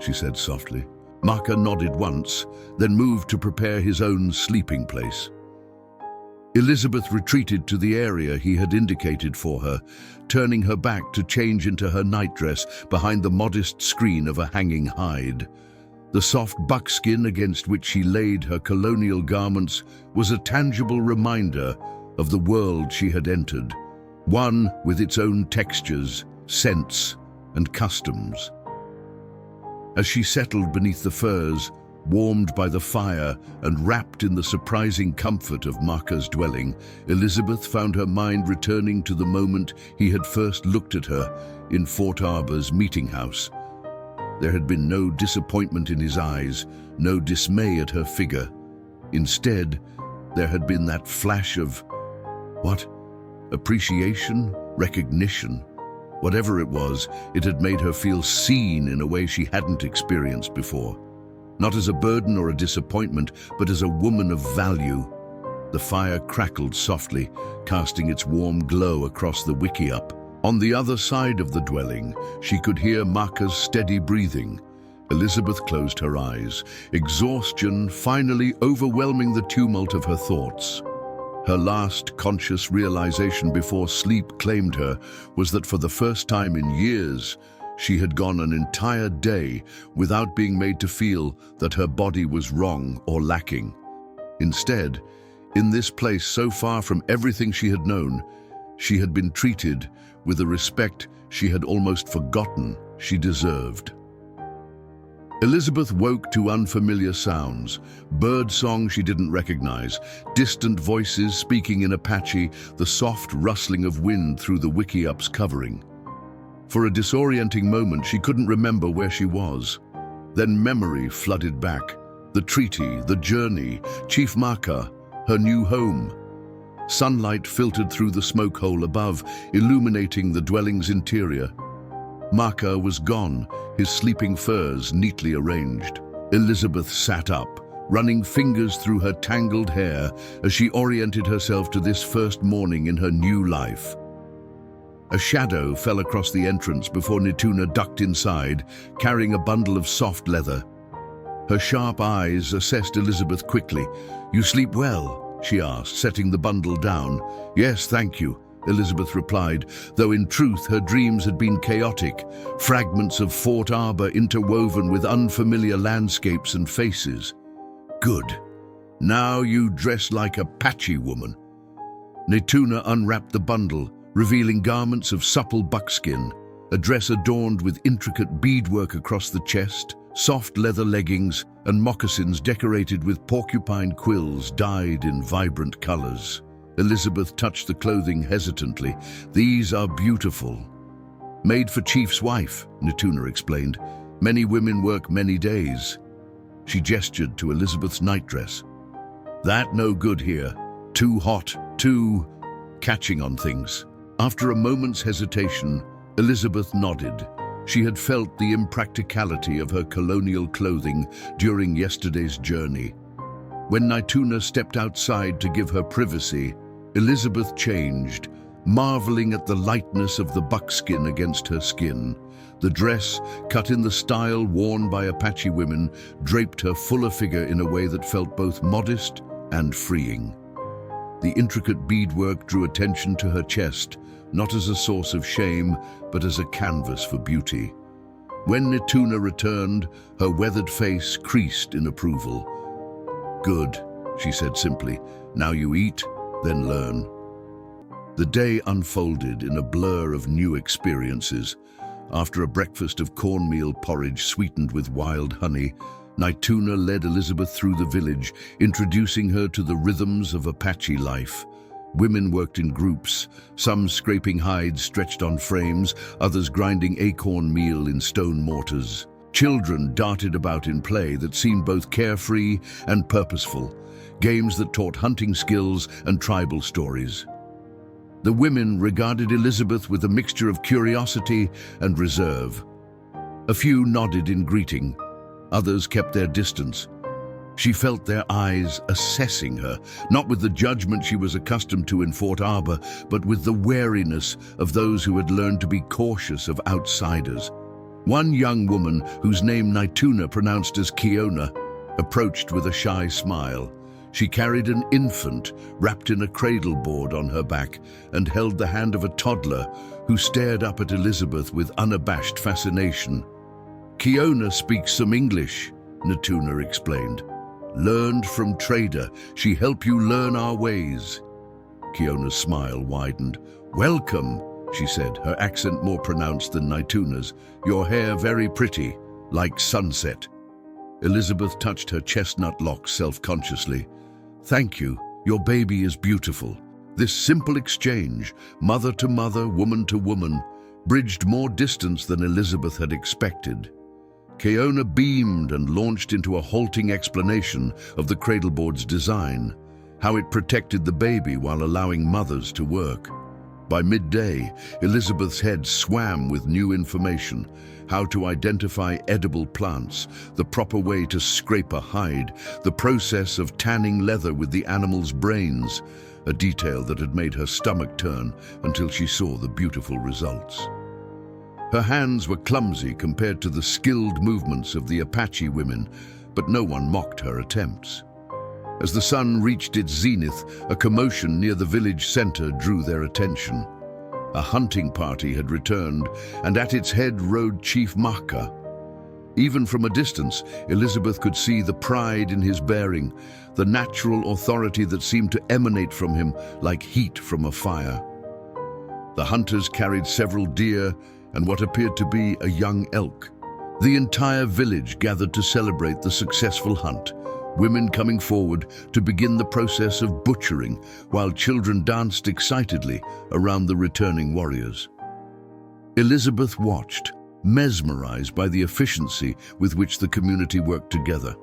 [SPEAKER 1] she said softly. Mahkah nodded once, then moved to prepare his own sleeping place. Elisabeth retreated to the area he had indicated for her, turning her back to change into her nightdress behind the modest screen of a hanging hide. The soft buckskin against which she laid her colonial garments was a tangible reminder of the world she had entered, one with its own textures, scents, and customs. As she settled beneath the furs, warmed by the fire and wrapped in the surprising comfort of Mahkah's dwelling, Elisabeth found her mind returning to the moment he had first looked at her in Fort Arbor's meeting house. There had been no disappointment in his eyes, no dismay at her figure. Instead, there had been that flash of, appreciation, recognition. Whatever it was, it had made her feel seen in a way she hadn't experienced before. Not as a burden or a disappointment, but as a woman of value. The fire crackled softly, casting its warm glow across the wickiup. On the other side of the dwelling, she could hear Mahkah's steady breathing. Elisabeth closed her eyes, exhaustion finally overwhelming the tumult of her thoughts. Her last conscious realization before sleep claimed her was that for the first time in years, she had gone an entire day without being made to feel that her body was wrong or lacking. Instead, in this place so far from everything she had known, she had been treated with a respect she had almost forgotten she deserved. Elisabeth woke to unfamiliar sounds, bird song she didn't recognize, distant voices speaking in Apache, the soft rustling of wind through the wickiup's covering. For a disorienting moment, she couldn't remember where she was. Then memory flooded back. The treaty, the journey, Chief Mahkah, her new home. Sunlight filtered through the smoke hole above, illuminating the dwelling's interior. Mahkah was gone, his sleeping furs neatly arranged. Elisabeth sat up, running fingers through her tangled hair as she oriented herself to this first morning in her new life. A shadow fell across the entrance before Nituna ducked inside, carrying a bundle of soft leather. Her sharp eyes assessed Elisabeth quickly. "You sleep well?" she asked, setting the bundle down. "Yes, thank you," Elisabeth replied, though in truth her dreams had been chaotic, fragments of Fort Arbor interwoven with unfamiliar landscapes and faces. "Good. Now you dress like a Apache woman." Nituna unwrapped the bundle, revealing garments of supple buckskin, a dress adorned with intricate beadwork across the chest, soft leather leggings, and moccasins decorated with porcupine quills dyed in vibrant colors. Elisabeth touched the clothing hesitantly. "These are beautiful." "Made for Chief's wife," Nituna explained. "Many women work many days." She gestured to Elisabeth's nightdress. "That no good here. Too hot, too catching on things." After a moment's hesitation, Elisabeth nodded. She had felt the impracticality of her colonial clothing during yesterday's journey. When Nituna stepped outside to give her privacy, Elisabeth changed, marveling at the lightness of the buckskin against her skin. The dress, cut in the style worn by Apache women, draped her fuller figure in a way that felt both modest and freeing. The intricate beadwork drew attention to her chest, not as a source of shame, but as a canvas for beauty. When Nituna returned, her weathered face creased in approval. "Good," she said simply. "Now you eat, then learn." The day unfolded in a blur of new experiences. After a breakfast of cornmeal porridge sweetened with wild honey, Nituna led Elisabeth through the village, introducing her to the rhythms of Apache life. Women worked in groups, some scraping hides stretched on frames, others grinding acorn meal in stone mortars. Children darted about in play that seemed both carefree and purposeful, games that taught hunting skills and tribal stories. The women regarded Elisabeth with a mixture of curiosity and reserve. A few nodded in greeting, others kept their distance. She felt their eyes assessing her, not with the judgment she was accustomed to in Fort Arbor, but with the wariness of those who had learned to be cautious of outsiders. One young woman, whose name Naituna pronounced as Kiona, approached with a shy smile. She carried an infant wrapped in a cradle board on her back and held the hand of a toddler who stared up at Elisabeth with unabashed fascination. "Kiona speaks some English," Naituna explained. "Learned from trader. She help you learn our ways." Kiona's smile widened. "Welcome," she said, her accent more pronounced than Naituna's. "Your hair very pretty, like sunset." Elisabeth touched her chestnut locks self-consciously. "Thank you. Your baby is beautiful." This simple exchange, mother to mother, woman to woman, bridged more distance than Elisabeth had expected. Kiona beamed and launched into a halting explanation of the cradleboard's design, how it protected the baby while allowing mothers to work. By midday, Elisabeth's head swam with new information: how to identify edible plants, the proper way to scrape a hide, the process of tanning leather with the animal's brains, a detail that had made her stomach turn until she saw the beautiful results. Her hands were clumsy compared to the skilled movements of the Apache women, but no one mocked her attempts. As the sun reached its zenith, a commotion near the village center drew their attention. A hunting party had returned, and at its head rode Chief Mahkah. Even from a distance, Elisabeth could see the pride in his bearing, the natural authority that seemed to emanate from him like heat from a fire. The hunters carried several deer and what appeared to be a young elk. The entire village gathered to celebrate the successful hunt, women coming forward to begin the process of butchering, while children danced excitedly around the returning warriors. Elisabeth watched, mesmerized by the efficiency with which the community worked together.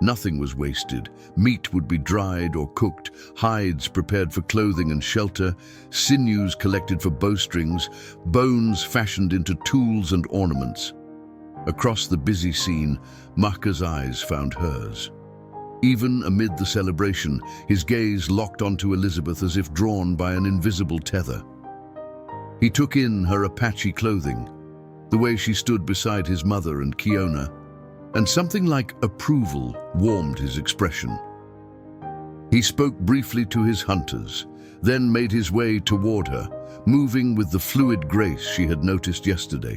[SPEAKER 1] Nothing was wasted. Meat would be dried or cooked, hides prepared for clothing and shelter, sinews collected for bowstrings, bones fashioned into tools and ornaments. Across the busy scene, Mahkah's eyes found hers. Even amid the celebration, his gaze locked onto Elisabeth as if drawn by an invisible tether. He took in her Apache clothing, the way she stood beside his mother and Kiona, and something like approval warmed his expression. He spoke briefly to his hunters, then made his way toward her, moving with the fluid grace she had noticed yesterday.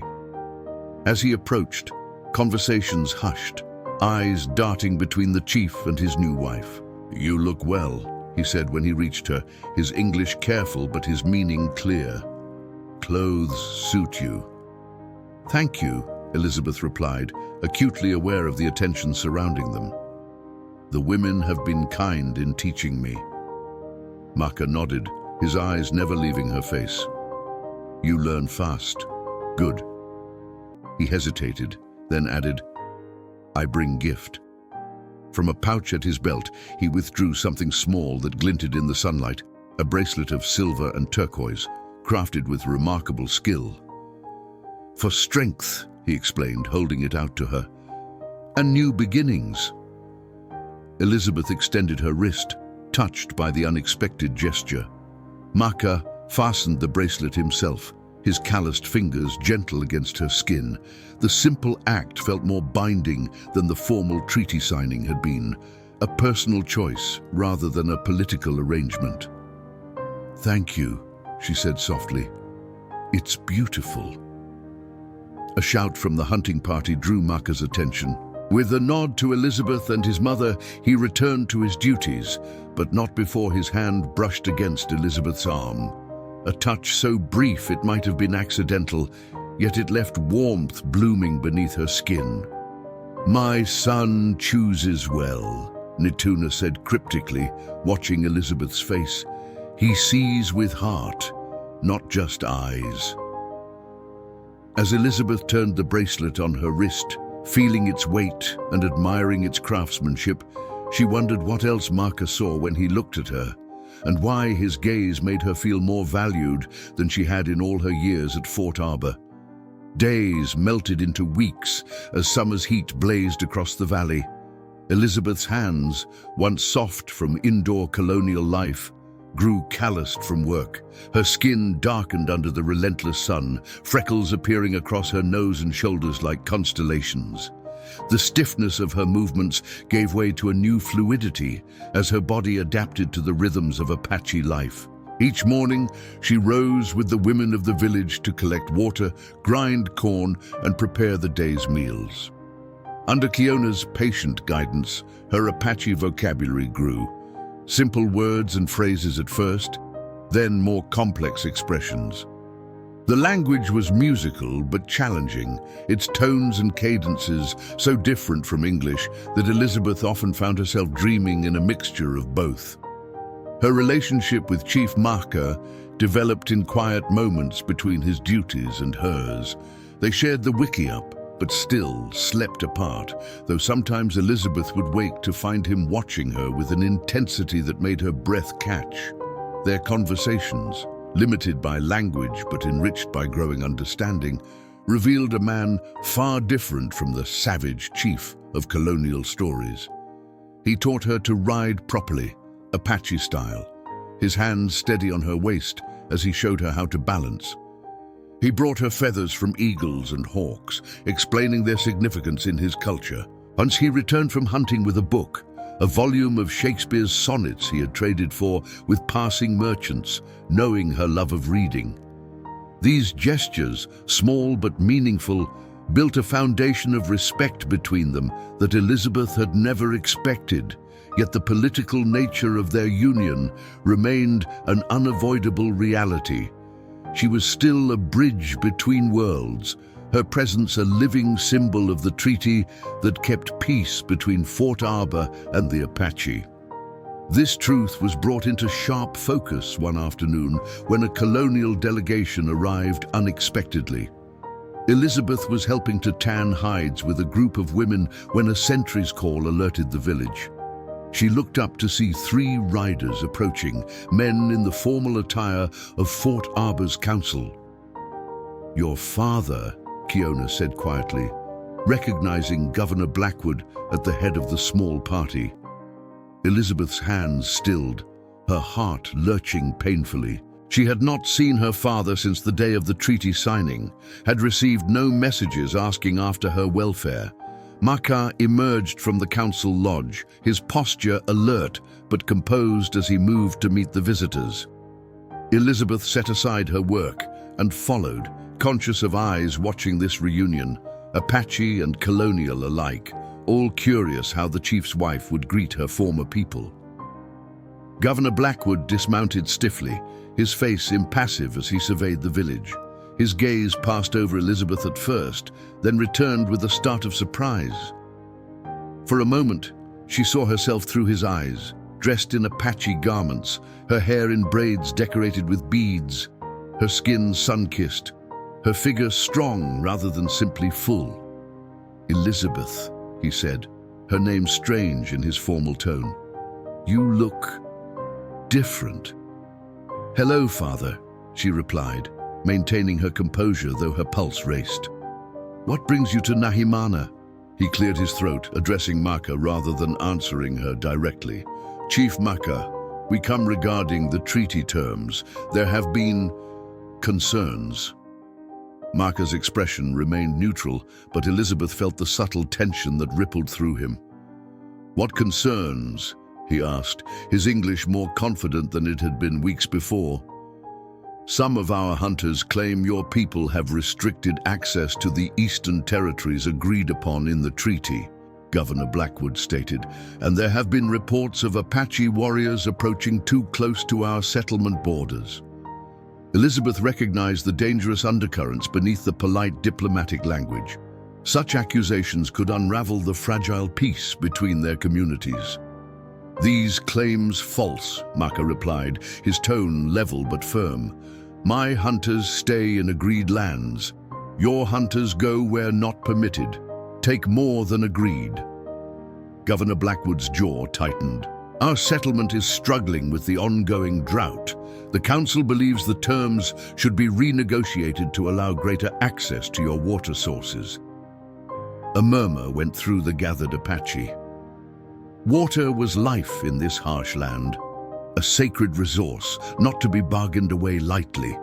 [SPEAKER 1] As he approached, conversations hushed, eyes darting between the chief and his new wife. "You look well," he said when he reached her, his English careful but his meaning clear. "Clothes suit you." "Thank you," Elisabeth replied, acutely aware of the attention surrounding them. "The women have been kind in teaching me." Mahkah nodded, his eyes never leaving her face. "You learn fast. Good." He hesitated, then added, "I bring gift." From a pouch at his belt, he withdrew something small that glinted in the sunlight, a bracelet of silver and turquoise, crafted with remarkable skill. "For strength," he explained, holding it out to her. "And new beginnings." Elisabeth extended her wrist, touched by the unexpected gesture. Mahkah fastened the bracelet himself, his calloused fingers gentle against her skin. The simple act felt more binding than the formal treaty signing had been, a personal choice rather than a political arrangement. "Thank you," she said softly. "It's beautiful." A shout from the hunting party drew Mahkah's attention. With a nod to Elisabeth and his mother, he returned to his duties, but not before his hand brushed against Elisabeth's arm. A touch so brief it might have been accidental, yet it left warmth blooming beneath her skin. "My son chooses well," Naituna said cryptically, watching Elisabeth's face. "He sees with heart, not just eyes." As Elisabeth turned the bracelet on her wrist, feeling its weight and admiring its craftsmanship, She wondered what else Mahkah saw when he looked at her, and why his gaze made her feel more valued than she had in all her years at Fort Arbor. Days melted into weeks as summer's heat blazed across the valley. Elisabeth's hands, once soft from indoor colonial life, grew calloused from work. Her skin darkened under the relentless sun, freckles appearing across her nose and shoulders like constellations. The stiffness of her movements gave way to a new fluidity as her body adapted to the rhythms of Apache life. Each morning, she rose with the women of the village to collect water, grind corn, and prepare the day's meals. Under Kiona's patient guidance, her Apache vocabulary grew. Simple words and phrases at first, then more complex expressions. The language was musical but challenging, its tones and cadences so different from English that Elisabeth often found herself dreaming in a mixture of both. Her relationship with Chief Mahkah developed in quiet moments between his duties and hers. They shared the wiki-up, but still slept apart, though sometimes Elisabeth would wake to find him watching her with an intensity that made her breath catch. Their conversations, limited by language but enriched by growing understanding, revealed a man far different from the savage chief of colonial stories. He taught her to ride properly, Apache style, his hands steady on her waist as he showed her how to balance. He brought her feathers from eagles and hawks, explaining their significance in his culture. Once he returned from hunting with a book, a volume of Shakespeare's sonnets he had traded for with passing merchants, knowing her love of reading. These gestures, small but meaningful, built a foundation of respect between them that Elisabeth had never expected, yet the political nature of their union remained an unavoidable reality. She was still a bridge between worlds, her presence a living symbol of the treaty that kept peace between Fort Arbor and the Apache. This truth was brought into sharp focus one afternoon when a colonial delegation arrived unexpectedly. Elisabeth was helping to tan hides with a group of women when a sentry's call alerted the village. She looked up to see 3 riders approaching, men in the formal attire of Fort Arbor's council. "Your father," Kiona said quietly, recognizing Governor Blackwood at the head of the small party. Elisabeth's hands stilled, her heart lurching painfully. She had not seen her father since the day of the treaty signing, had received no messages asking after her welfare. Mahkah emerged from the council lodge, his posture alert but composed as he moved to meet the visitors. Elisabeth set aside her work and followed, conscious of eyes watching this reunion, Apache and colonial alike, all curious how the chief's wife would greet her former people. Governor Blackwood dismounted stiffly, his face impassive as he surveyed the village. His gaze passed over Elisabeth at first, then returned with a start of surprise. For a moment, she saw herself through his eyes, dressed in Apache garments, her hair in braids decorated with beads, her skin sun-kissed, her figure strong rather than simply full. "Elisabeth," he said, her name strange in his formal tone. "You look different." "Hello, father," she replied, maintaining her composure though her pulse raced. "What brings you to Nahimana?" He cleared his throat, addressing Mahkah rather than answering her directly. "Chief Mahkah, we come regarding the treaty terms. There have been concerns." Mahkah's expression remained neutral, but Elisabeth felt the subtle tension that rippled through him. "What concerns?" he asked, his English more confident than it had been weeks before. "Some of our hunters claim your people have restricted access to the eastern territories agreed upon in the treaty," Governor Blackwood stated, "and there have been reports of Apache warriors approaching too close to our settlement borders." Elisabeth recognized the dangerous undercurrents beneath the polite diplomatic language. Such accusations could unravel the fragile peace between their communities. "These claims false," Mahkah replied, his tone level but firm. "My hunters stay in agreed lands. Your hunters go where not permitted. Take more than agreed." Governor Blackwood's jaw tightened. Our settlement is struggling with the ongoing drought. The council believes the terms should be renegotiated to allow greater access to your water sources. A murmur went through the gathered Apache. Water was life in this harsh land, a sacred resource not to be bargained away lightly.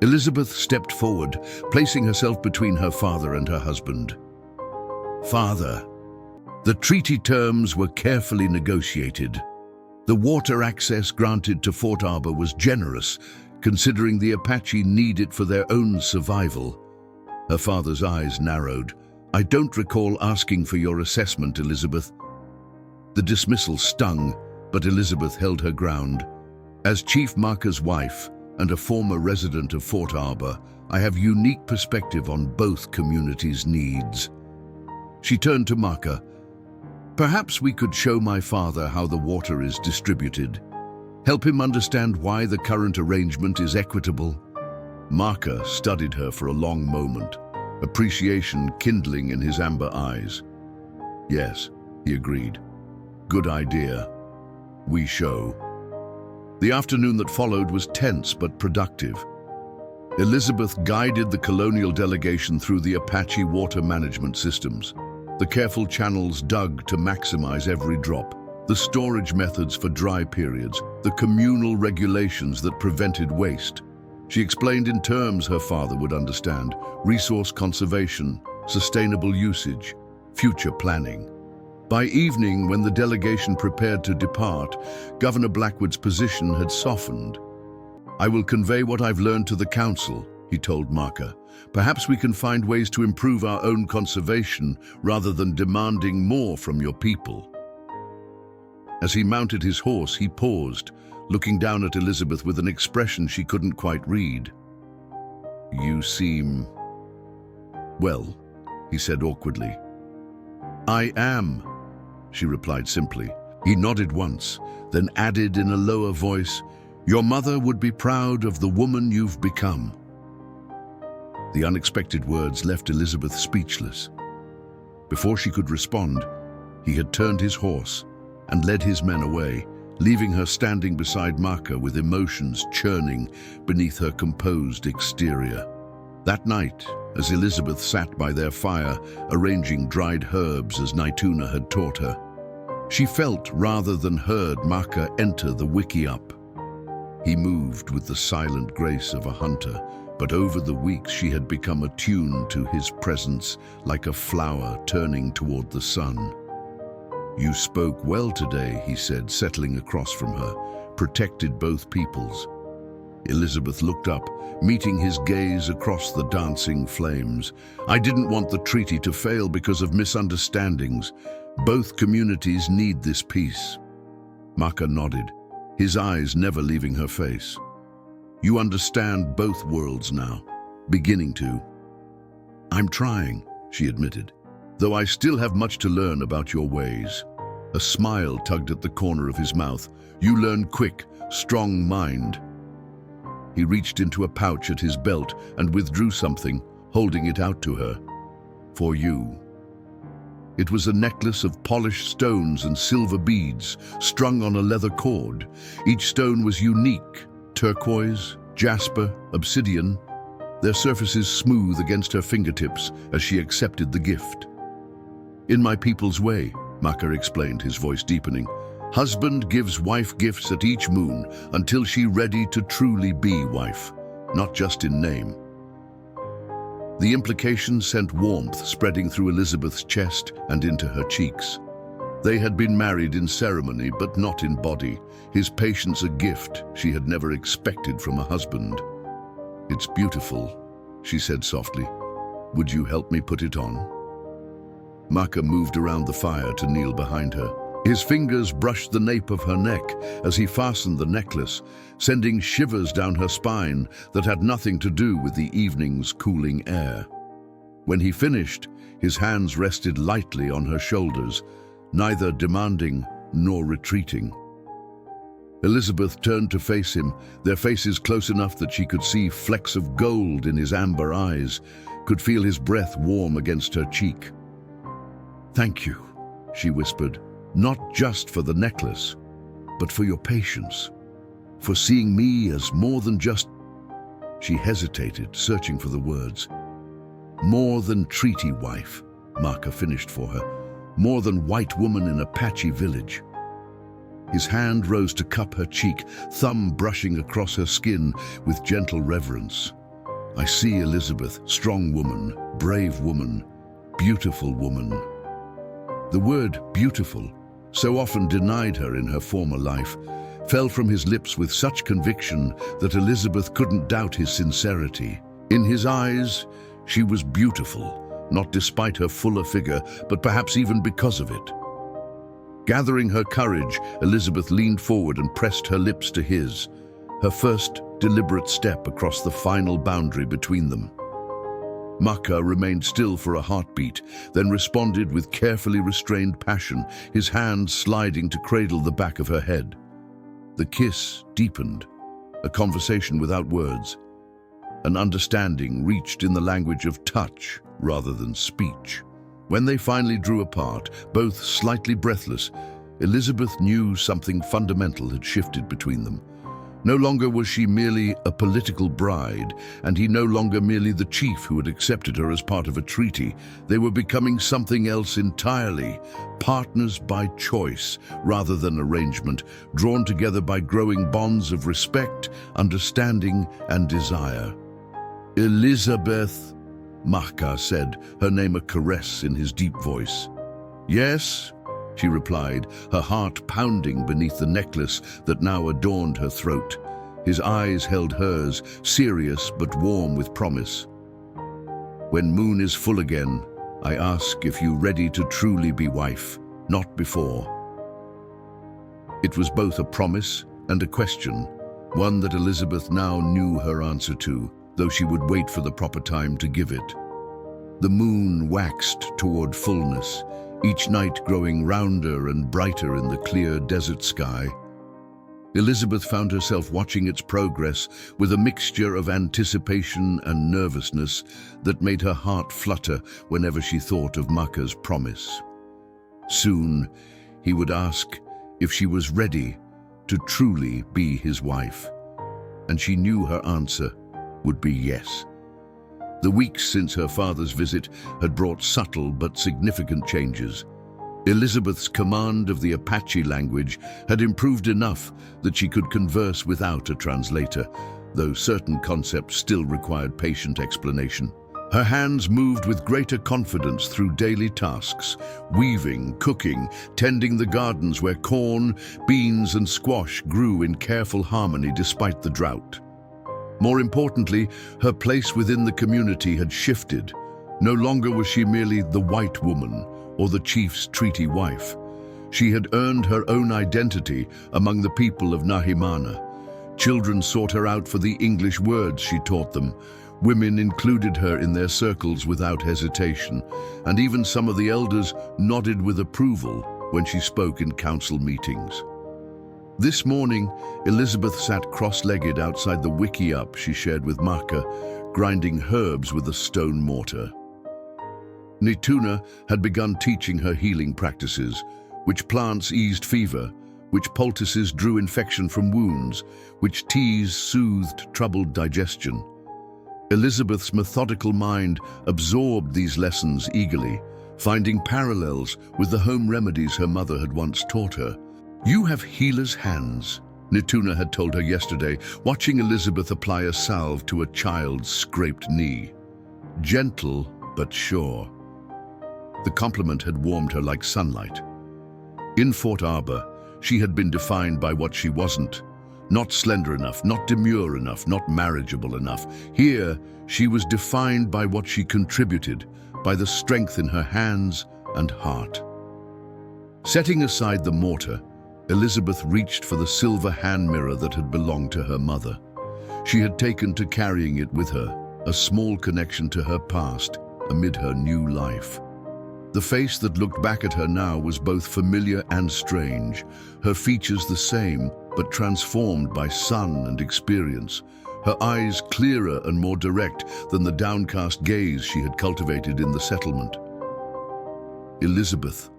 [SPEAKER 1] Elisabeth stepped forward, placing herself between her father and her husband. Father, the treaty terms were carefully negotiated. The water access granted to Fort Arbor was generous, considering the Apache need it for their own survival. Her father's eyes narrowed. I don't recall asking for your assessment, Elisabeth. The dismissal stung, but Elisabeth held her ground. As Chief Mahkah's wife and a former resident of Fort Arbor, I have unique perspective on both communities' needs. She turned to Mahkah. Perhaps we could show my father how the water is distributed. Help him understand why the current arrangement is equitable. Mahkah studied her for a long moment, appreciation kindling in his amber eyes. Yes, he agreed. Good idea. We show. The afternoon that followed was tense but productive. Elisabeth guided the colonial delegation through the Apache water management systems. The careful channels dug to maximize every drop, the storage methods for dry periods, the communal regulations that prevented waste. She explained in terms her father would understand: resource conservation, sustainable usage, future planning. By evening, when the delegation prepared to depart, Governor Blackwood's position had softened. I will convey what I've learned to the council, he told Mahkah. Perhaps we can find ways to improve our own conservation rather than demanding more from your people. As he mounted his horse, he paused, looking down at Elisabeth with an expression she couldn't quite read. You seem... well, he said awkwardly. I am, she replied simply. He nodded once, then added in a lower voice, your mother would be proud of the woman you've become. The unexpected words left Elisabeth speechless. Before she could respond, he had turned his horse and led his men away, leaving her standing beside Mahkah with emotions churning beneath her composed exterior. That night, as Elisabeth sat by their fire, arranging dried herbs as Naituna had taught her, she felt rather than heard Mahkah enter the wickiup. He moved with the silent grace of a hunter, but over the weeks she had become attuned to his presence like a flower turning toward the sun. You spoke well today, he said, settling across from her, protected both peoples. Elisabeth looked up, meeting his gaze across the dancing flames. I didn't want the treaty to fail because of misunderstandings. Both communities need this peace. Mahkah nodded, his eyes never leaving her face. You understand both worlds now, beginning to. I'm trying, she admitted, though I still have much to learn about your ways. A smile tugged at the corner of his mouth. You learn quick, strong mind. He reached into a pouch at his belt and withdrew something, holding it out to her. For you. It was a necklace of polished stones and silver beads, strung on a leather cord. Each stone was unique, turquoise, jasper, obsidian, their surfaces smooth against her fingertips as she accepted the gift. In my people's way, Mahkah explained, his voice deepening. Husband gives wife gifts at each moon until she ready to truly be wife, not just in name. The implication sent warmth spreading through Elisabeth's chest and into her cheeks. They had been married in ceremony, but not in body, his patience a gift she had never expected from a husband. It's beautiful, she said softly. Would you help me put it on? Mahkah moved around the fire to kneel behind her. His fingers brushed the nape of her neck as he fastened the necklace, sending shivers down her spine that had nothing to do with the evening's cooling air. When he finished, his hands rested lightly on her shoulders, neither demanding nor retreating. Elisabeth turned to face him, their faces close enough that she could see flecks of gold in his amber eyes, could feel his breath warm against her cheek. Thank you, she whispered, "not just for the necklace, but for your patience, for seeing me as more than just—" She hesitated, searching for the words. "More than treaty wife," Mahkah finished for her. "More than white woman in Apache village." His hand rose to cup her cheek, thumb brushing across her skin with gentle reverence. "I see Elisabeth, strong woman, brave woman, beautiful woman." The word beautiful, so often denied her in her former life, fell from his lips with such conviction that Elisabeth couldn't doubt his sincerity. In his eyes, she was beautiful, not despite her fuller figure, but perhaps even because of it. Gathering her courage, Elisabeth leaned forward and pressed her lips to his, her first deliberate step across the final boundary between them. Mahkah remained still for a heartbeat, then responded with carefully restrained passion, his hand sliding to cradle the back of her head. The kiss deepened, a conversation without words. An understanding reached in the language of touch rather than speech. When they finally drew apart, both slightly breathless, Elisabeth knew something fundamental had shifted between them. No longer was she merely a political bride, and he no longer merely the chief who had accepted her as part of a treaty. They were becoming something else entirely, partners by choice rather than arrangement, drawn together by growing bonds of respect, understanding, and desire. "Elisabeth," Mahkah said, her name a caress in his deep voice. "Yes," she replied, her heart pounding beneath the necklace that now adorned her throat. His eyes held hers, serious but warm with promise. "When moon is full again, I ask if you ready to truly be wife, not before." It was both a promise and a question, one that Elisabeth now knew her answer to, though she would wait for the proper time to give it. The moon waxed toward fullness, each night growing rounder and brighter in the clear desert sky. Elisabeth found herself watching its progress with a mixture of anticipation and nervousness that made her heart flutter whenever she thought of Mahkah's promise. Soon, he would ask if she was ready to truly be his wife, and she knew her answer would be yes. The weeks since her father's visit had brought subtle but significant changes. Elisabeth's command of the Apache language had improved enough that she could converse without a translator, though certain concepts still required patient explanation. Her hands moved with greater confidence through daily tasks, weaving, cooking, tending the gardens where corn, beans, and squash grew in careful harmony despite the drought. More importantly, her place within the community had shifted. No longer was she merely the white woman or the chief's treaty wife. She had earned her own identity among the people of Nahimana. Children sought her out for the English words she taught them. Women included her in their circles without hesitation, and even some of the elders nodded with approval when she spoke in council meetings. This morning, Elisabeth sat cross-legged outside the wickiup she shared with Mahkah, grinding herbs with a stone mortar. Nituna had begun teaching her healing practices, which plants eased fever, which poultices drew infection from wounds, which teas soothed troubled digestion. Elisabeth's methodical mind absorbed these lessons eagerly, finding parallels with the home remedies her mother had once taught her. "You have healer's hands," Nituna had told her yesterday, watching Elisabeth apply a salve to a child's scraped knee. Gentle but sure. The compliment had warmed her like sunlight. In Fort Arbor, she had been defined by what she wasn't. Not slender enough, not demure enough, not marriageable enough. Here, she was defined by what she contributed, by the strength in her hands and heart. Setting aside the mortar, Elisabeth reached for the silver hand mirror that had belonged to her mother. She had taken to carrying it with her, a small connection to her past amid her new life. The face that looked back at her now was both familiar and strange, her features the same, but transformed by sun and experience, her eyes clearer and more direct than the downcast gaze she had cultivated in the settlement. "Elisabeth,"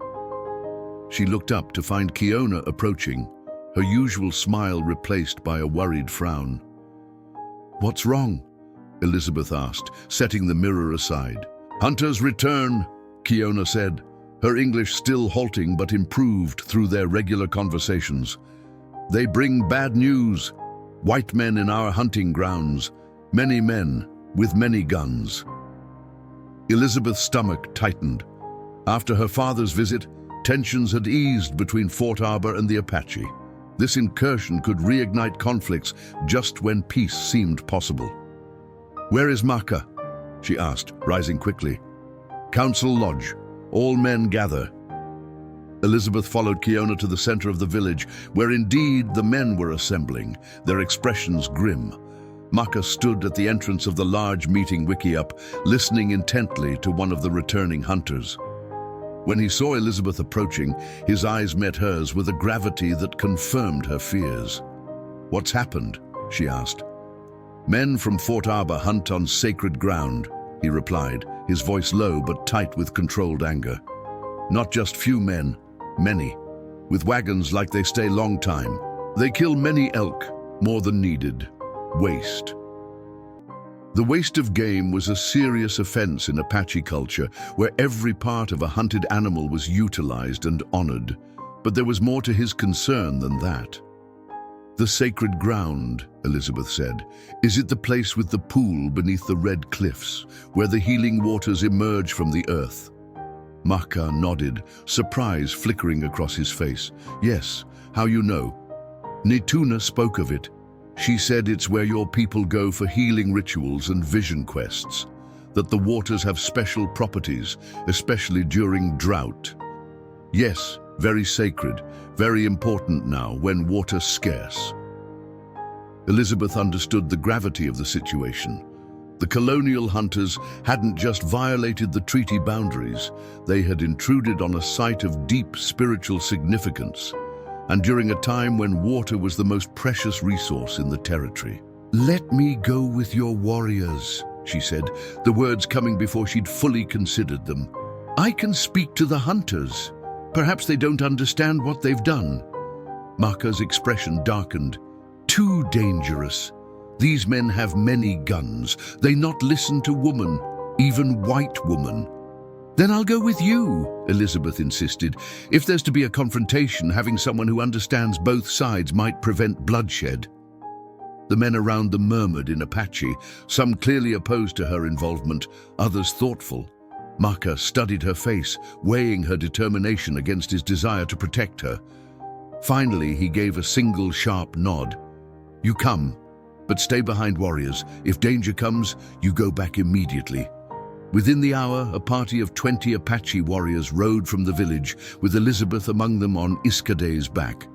[SPEAKER 1] She looked up to find Kiona approaching, her usual smile replaced by a worried frown. "What's wrong?" Elisabeth asked, setting the mirror aside. "Hunters return," Kiona said, her English still halting but improved through their regular conversations. "They bring bad news. White men in our hunting grounds. Many men with many guns." Elisabeth's stomach tightened. After her father's visit, tensions had eased between Fort Arbor and the Apache. This incursion could reignite conflicts just when peace seemed possible. "Where is Mahkah?" she asked, rising quickly. "Council Lodge. All men gather." Elisabeth followed Kiona to the center of the village, where indeed the men were assembling, their expressions grim. Mahkah stood at the entrance of the large meeting wickiup, listening intently to one of the returning hunters. When he saw Elisabeth approaching, his eyes met hers with a gravity that confirmed her fears. "What's happened?" she asked. "Men from Fort Arbor hunt on sacred ground," he replied, his voice low but tight with controlled anger. "Not just few men, many. With wagons like they stay long time. They kill many elk, more than needed. Waste." The waste of game was a serious offense in Apache culture, where every part of a hunted animal was utilized and honored. But there was more to his concern than that. "The sacred ground," Elisabeth said. "Is it the place with the pool beneath the red cliffs, where the healing waters emerge from the earth?" Mahkah nodded, surprise flickering across his face. "Yes, how you know?" "Nituna spoke of it. She said it's where your people go for healing rituals and vision quests, that the waters have special properties, especially during drought. Yes, very sacred, very important now when water's scarce." Elisabeth understood the gravity of the situation. The colonial hunters hadn't just violated the treaty boundaries, they had intruded on a site of deep spiritual significance, and during a time when water was the most precious resource in the territory. "Let me go with your warriors," she said, the words coming before she'd fully considered them. "I can speak to the hunters. Perhaps they don't understand what they've done." Mahkah's expression darkened. "Too dangerous. These men have many guns. They not listen to woman, even white woman." "Then I'll go with you," Elisabeth insisted. "If there's to be a confrontation, having someone who understands both sides might prevent bloodshed." The men around them murmured in Apache, some clearly opposed to her involvement, others thoughtful. Mahkah studied her face, weighing her determination against his desire to protect her. Finally, he gave a single sharp nod. "You come, but stay behind warriors. If danger comes, you go back immediately." Within the hour, a party of 20 Apache warriors rode from the village, with Elisabeth among them on Iskade's back.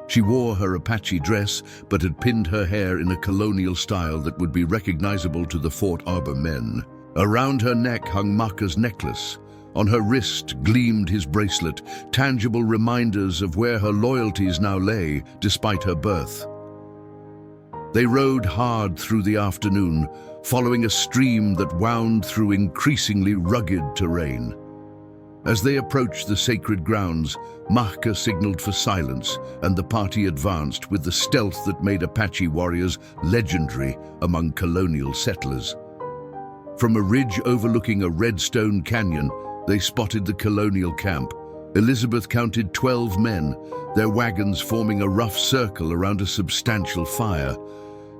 [SPEAKER 1] She wore her Apache dress, but had pinned her hair in a colonial style that would be recognizable to the Fort Arbor men. Around her neck hung Mahkah's necklace. On her wrist gleamed his bracelet, tangible reminders of where her loyalties now lay, despite her birth. They rode hard through the afternoon, following a stream that wound through increasingly rugged terrain. As they approached the sacred grounds, Mahkah signaled for silence, and the party advanced with the stealth that made Apache warriors legendary among colonial settlers. From a ridge overlooking a red stone canyon, they spotted the colonial camp. Elisabeth counted 12 men, their wagons forming a rough circle around a substantial fire.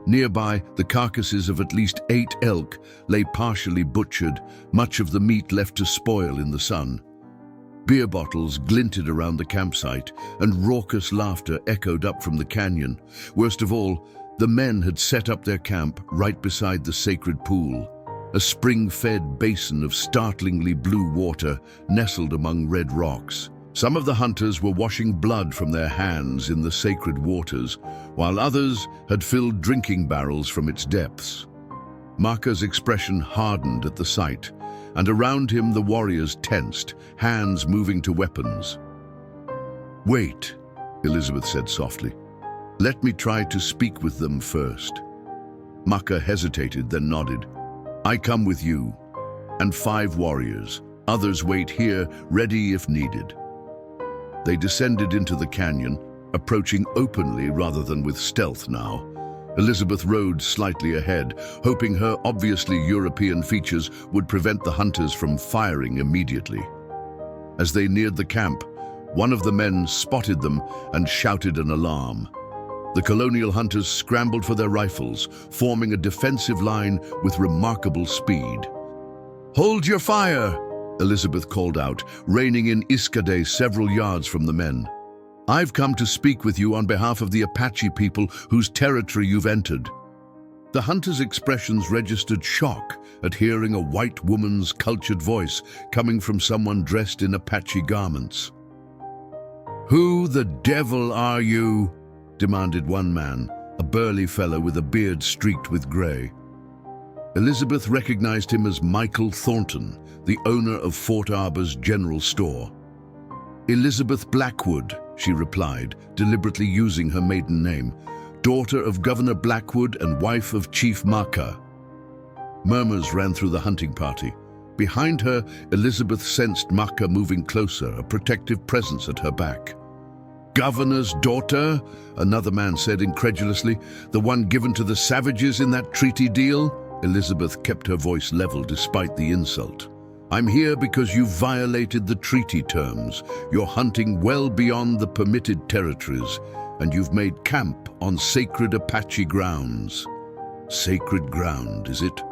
[SPEAKER 1] Nearby, the carcasses of at least 8 elk lay partially butchered, much of the meat left to spoil in the sun. Beer bottles glinted around the campsite, and raucous laughter echoed up from the canyon. Worst of all, the men had set up their camp right beside the sacred pool, a spring-fed basin of startlingly blue water nestled among red rocks. Some of the hunters were washing blood from their hands in the sacred waters, while others had filled drinking barrels from its depths. Mahkah's expression hardened at the sight, and around him the warriors tensed, hands moving to weapons. "Wait," Elisabeth said softly. "Let me try to speak with them first." Mahkah hesitated, then nodded. "I come with you, and 5 warriors. Others wait here, ready if needed." They descended into the canyon, approaching openly rather than with stealth now. Elisabeth rode slightly ahead, hoping her obviously European features would prevent the hunters from firing immediately. As they neared the camp, one of the men spotted them and shouted an alarm. The colonial hunters scrambled for their rifles, forming a defensive line with remarkable speed. "Hold your fire!" Elisabeth called out, reining in Iskade several yards from the men. "I've come to speak with you on behalf of the Apache people whose territory you've entered." The hunter's expressions registered shock at hearing a white woman's cultured voice coming from someone dressed in Apache garments. "Who the devil are you?" demanded one man, a burly fellow with a beard streaked with grey. Elisabeth recognized him as Michael Thornton, the owner of Fort Arbor's general store. "Elisabeth Blackwood," she replied, deliberately using her maiden name, "daughter of Governor Blackwood and wife of Chief Mahkah." Murmurs ran through the hunting party. Behind her, Elisabeth sensed Mahkah moving closer, a protective presence at her back. "Governor's daughter?" another man said incredulously. "The one given to the savages in that treaty deal?" Elisabeth kept her voice level despite the insult. "I'm here because you violated the treaty terms. You're hunting well beyond the permitted territories, and you've made camp on sacred Apache grounds." "Sacred ground, is it?"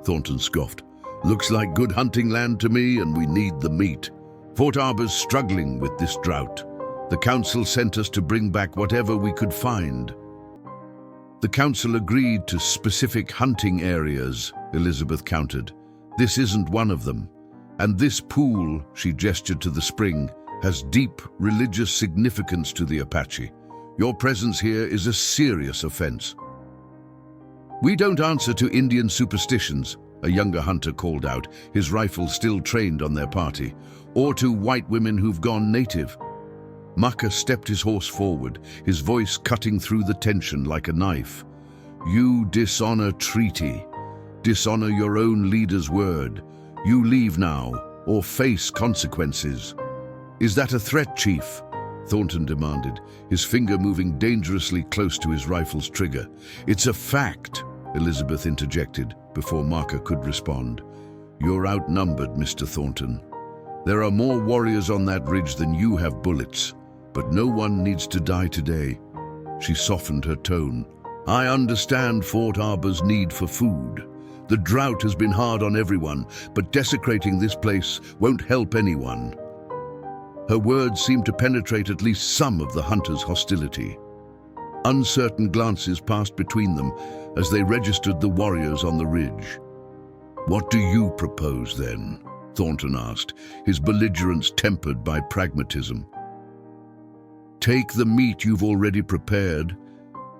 [SPEAKER 1] Thornton scoffed. "Looks like good hunting land to me, and we need the meat. Fort Arbor's struggling with this drought. The council sent us to bring back whatever we could find." "The council agreed to specific hunting areas," Elisabeth countered. "This isn't one of them. And this pool," she gestured to the spring, "has deep religious significance to the Apache. Your presence here is a serious offense." "We don't answer to Indian superstitions," a younger hunter called out, his rifle still trained on their party, "or to white women who've gone native." Mahkah stepped his horse forward, his voice cutting through the tension like a knife. "You dishonor treaty. Dishonor your own leader's word. You leave now, or face consequences." "Is that a threat, Chief?" Thornton demanded, his finger moving dangerously close to his rifle's trigger. "It's a fact," Elisabeth interjected, before Mahkah could respond. "You're outnumbered, Mr. Thornton. There are more warriors on that ridge than you have bullets, but no one needs to die today." She softened her tone. "I understand Fort Arbor's need for food. The drought has been hard on everyone, but desecrating this place won't help anyone." Her words seemed to penetrate at least some of the hunters' hostility. Uncertain glances passed between them as they registered the warriors on the ridge. "What do you propose, then?" Thornton asked, his belligerence tempered by pragmatism. "Take the meat you've already prepared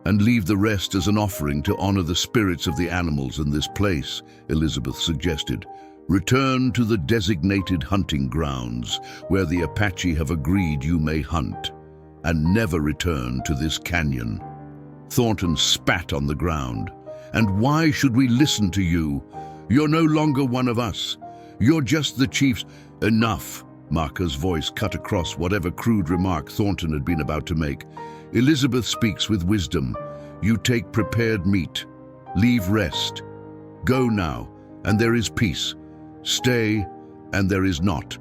[SPEAKER 1] and leave the rest as an offering to honor the spirits of the animals in this place," Elisabeth suggested. "Return to the designated hunting grounds where the Apache have agreed you may hunt, and never return to this canyon." Thornton spat on the ground. "And why should we listen to you? You're no longer one of us. You're just the chief's—" "Enough!" Mahkah's voice cut across whatever crude remark Thornton had been about to make. "Elisabeth speaks with wisdom. You take prepared meat. Leave rest. Go now, and there is peace. Stay, and there is not."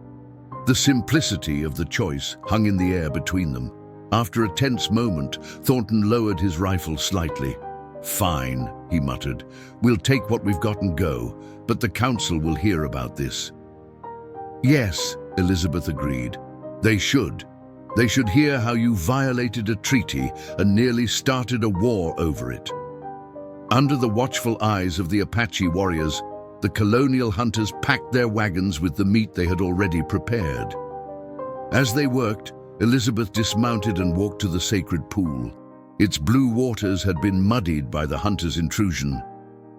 [SPEAKER 1] The simplicity of the choice hung in the air between them. After a tense moment, Thornton lowered his rifle slightly. "Fine," he muttered. "We'll take what we've got and go, but the council will hear about this." "Yes," Elisabeth agreed. "They should. They should hear how you violated a treaty and nearly started a war over it." Under the watchful eyes of the Apache warriors, the colonial hunters packed their wagons with the meat they had already prepared. As they worked, Elisabeth dismounted and walked to the sacred pool. Its blue waters had been muddied by the hunters' intrusion,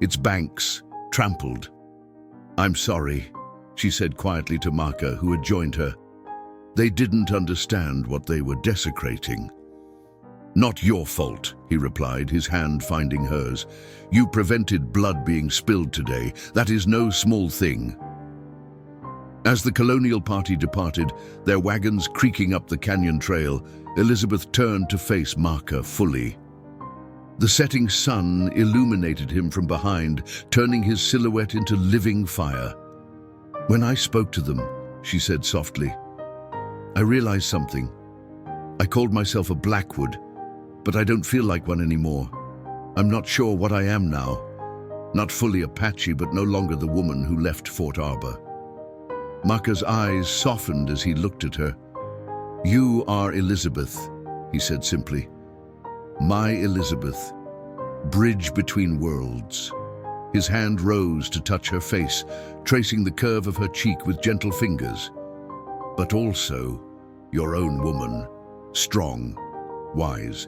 [SPEAKER 1] its banks trampled. "I'm sorry," she said quietly to Mahkah, who had joined her. "They didn't understand what they were desecrating." "Not your fault," he replied, his hand finding hers. "You prevented blood being spilled today. That is no small thing." As the colonial party departed, their wagons creaking up the canyon trail, Elisabeth turned to face Mahkah fully. The setting sun illuminated him from behind, turning his silhouette into living fire. "When I spoke to them," she said softly, "I realized something. I called myself a Blackwood, but I don't feel like one anymore. I'm not sure what I am now. Not fully Apache, but no longer the woman who left Fort Arbor." Mahkah's eyes softened as he looked at her. "You are Elisabeth," he said simply. "My Elisabeth. Bridge between worlds." His hand rose to touch her face, tracing the curve of her cheek with gentle fingers. "But also your own woman, strong, wise."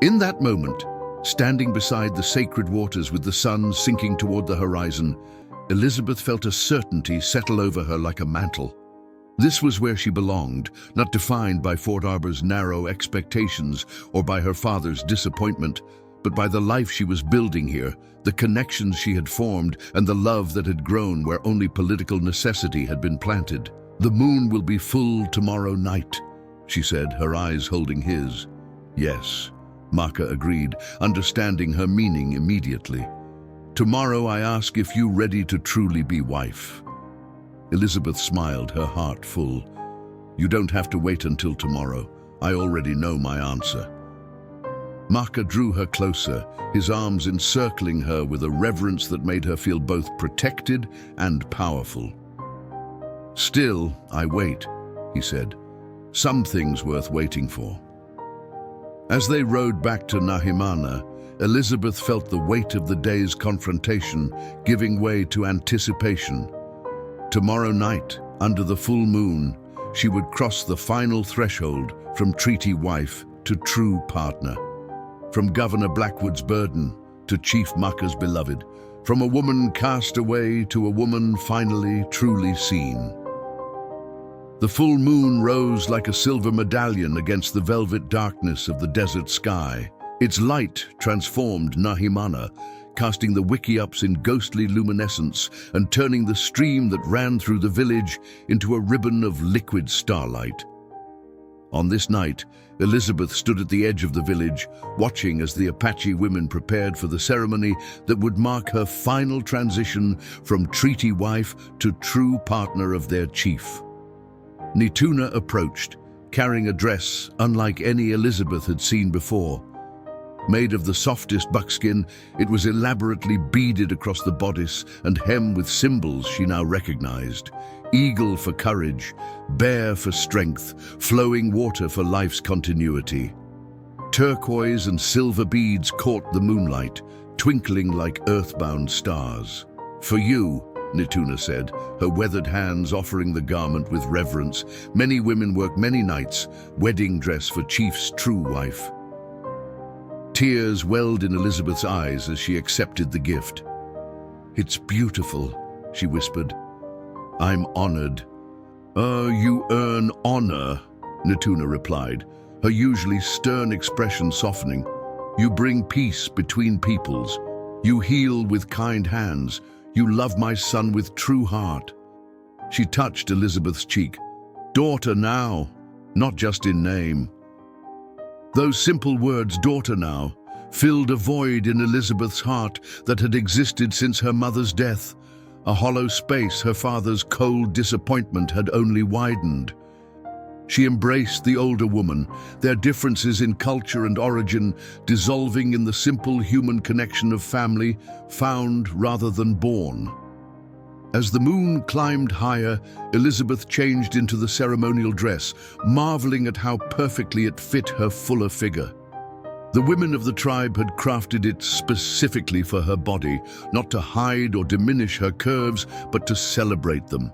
[SPEAKER 1] In that moment, standing beside the sacred waters with the sun sinking toward the horizon, Elisabeth felt a certainty settle over her like a mantle. This was where she belonged, not defined by Fort Arbor's narrow expectations or by her father's disappointment, but by the life she was building here, the connections she had formed, and the love that had grown where only political necessity had been planted. "The moon will be full tomorrow night," she said, her eyes holding his. "Yes," Mahkah agreed, understanding her meaning immediately. "Tomorrow I ask if you ready to truly be wife." Elisabeth smiled, her heart full. "You don't have to wait until tomorrow. I already know my answer." Mahkah drew her closer, his arms encircling her with a reverence that made her feel both protected and powerful. "Still, I wait," he said. "Some things worth waiting for." As they rode back to Nahimana, Elisabeth felt the weight of the day's confrontation giving way to anticipation. Tomorrow night, under the full moon, she would cross the final threshold from treaty wife to true partner. From Governor Blackwood's burden to Chief Mahkah's beloved. From a woman cast away to a woman finally truly seen. The full moon rose like a silver medallion against the velvet darkness of the desert sky. Its light transformed Nahimana, casting the wickiups in ghostly luminescence and turning the stream that ran through the village into a ribbon of liquid starlight. On this night, Elisabeth stood at the edge of the village, watching as the Apache women prepared for the ceremony that would mark her final transition from treaty wife to true partner of their chief. Nituna approached, carrying a dress unlike any Elisabeth had seen before. Made of the softest buckskin, it was elaborately beaded across the bodice and hemmed with symbols she now recognized. Eagle for courage, bear for strength, flowing water for life's continuity. Turquoise and silver beads caught the moonlight, twinkling like earthbound stars. "For you," Nituna said, her weathered hands offering the garment with reverence. "Many women work many nights, wedding dress for chief's true wife." Tears welled in Elisabeth's eyes as she accepted the gift. "It's beautiful," she whispered. "I'm honored." You earn honor," Nituna replied, her usually stern expression softening. "You bring peace between peoples. You heal with kind hands. You love my son with true heart." She touched Elisabeth's cheek. "Daughter now, not just in name." Those simple words, "daughter now," filled a void in Elisabeth's heart that had existed since her mother's death, a hollow space her father's cold disappointment had only widened. She embraced the older woman, their differences in culture and origin dissolving in the simple human connection of family, found rather than born. As the moon climbed higher, Elisabeth changed into the ceremonial dress, marveling at how perfectly it fit her fuller figure. The women of the tribe had crafted it specifically for her body, not to hide or diminish her curves, but to celebrate them.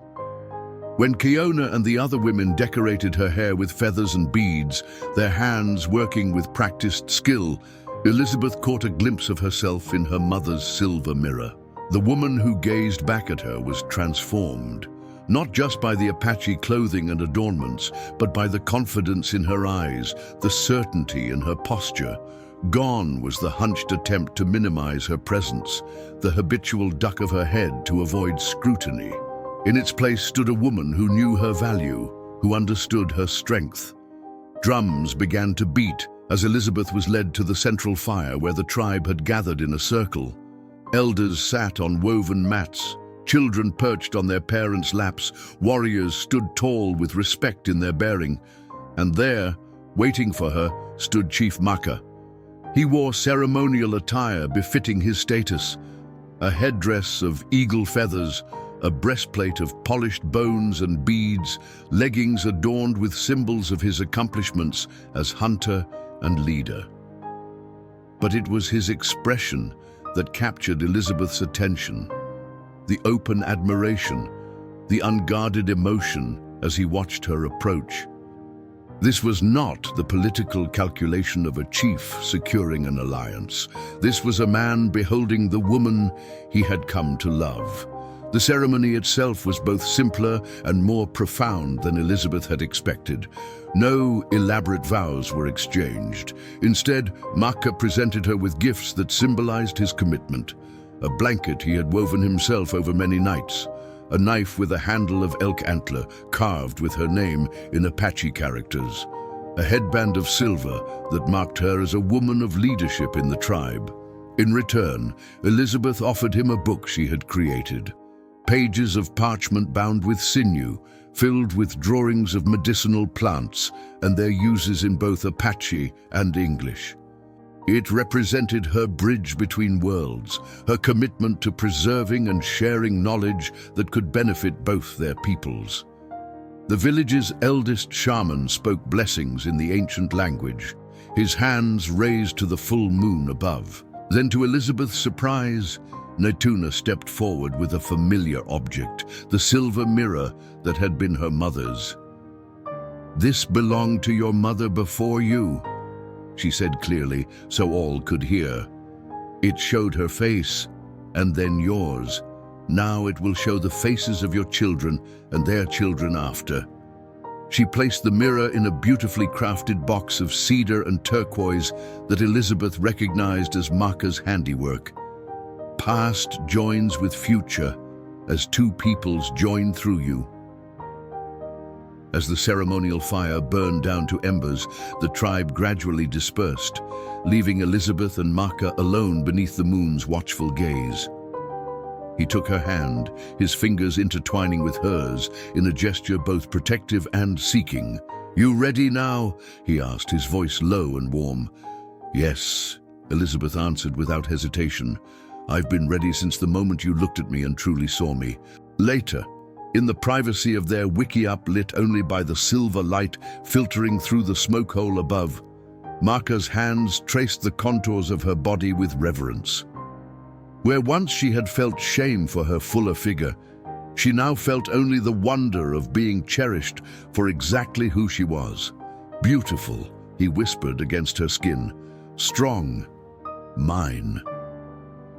[SPEAKER 1] When Kiona and the other women decorated her hair with feathers and beads, their hands working with practiced skill, Elisabeth caught a glimpse of herself in her mother's silver mirror. The woman who gazed back at her was transformed, not just by the Apache clothing and adornments, but by the confidence in her eyes, the certainty in her posture. Gone was the hunched attempt to minimize her presence, the habitual duck of her head to avoid scrutiny. In its place stood a woman who knew her value, who understood her strength. Drums began to beat as Elisabeth was led to the central fire where the tribe had gathered in a circle. Elders sat on woven mats, children perched on their parents' laps, warriors stood tall with respect in their bearing, and there, waiting for her, stood Chief Mahkah. He wore ceremonial attire befitting his status, a headdress of eagle feathers, a breastplate of polished bones and beads, leggings adorned with symbols of his accomplishments as hunter and leader. But it was his expression that captured Elisabeth's attention, the open admiration, the unguarded emotion as he watched her approach. This was not the political calculation of a chief securing an alliance. This was a man beholding the woman he had come to love. The ceremony itself was both simpler and more profound than Elisabeth had expected. No elaborate vows were exchanged. Instead, Mahkah presented her with gifts that symbolized his commitment. A blanket he had woven himself over many nights, a knife with a handle of elk antler carved with her name in Apache characters, a headband of silver that marked her as a woman of leadership in the tribe. In return, Elisabeth offered him a book she had created. Pages of parchment bound with sinew, filled with drawings of medicinal plants and their uses in both Apache and English. It represented her bridge between worlds, her commitment to preserving and sharing knowledge that could benefit both their peoples. The village's eldest shaman spoke blessings in the ancient language, his hands raised to the full moon above. Then, to Elisabeth's surprise, Netuna stepped forward with a familiar object, the silver mirror that had been her mother's. "This belonged to your mother before you," she said clearly, so all could hear. "It showed her face, and then yours. Now it will show the faces of your children and their children after." She placed the mirror in a beautifully crafted box of cedar and turquoise that Elisabeth recognized as Mahkah's handiwork. Past joins with future, as two peoples join through you. As the ceremonial fire burned down to embers, the tribe gradually dispersed, leaving Elisabeth and Mahkah alone beneath the moon's watchful gaze. He took her hand, his fingers intertwining with hers, in a gesture both protective and seeking. "You ready now?" he asked, his voice low and warm. "Yes," Elisabeth answered without hesitation. "I've been ready since the moment you looked at me and truly saw me." Later, in the privacy of their wickiup lit only by the silver light filtering through the smoke hole above, Mahkah's hands traced the contours of her body with reverence. Where once she had felt shame for her fuller figure, she now felt only the wonder of being cherished for exactly who she was. "Beautiful," he whispered against her skin. "Strong. Mine."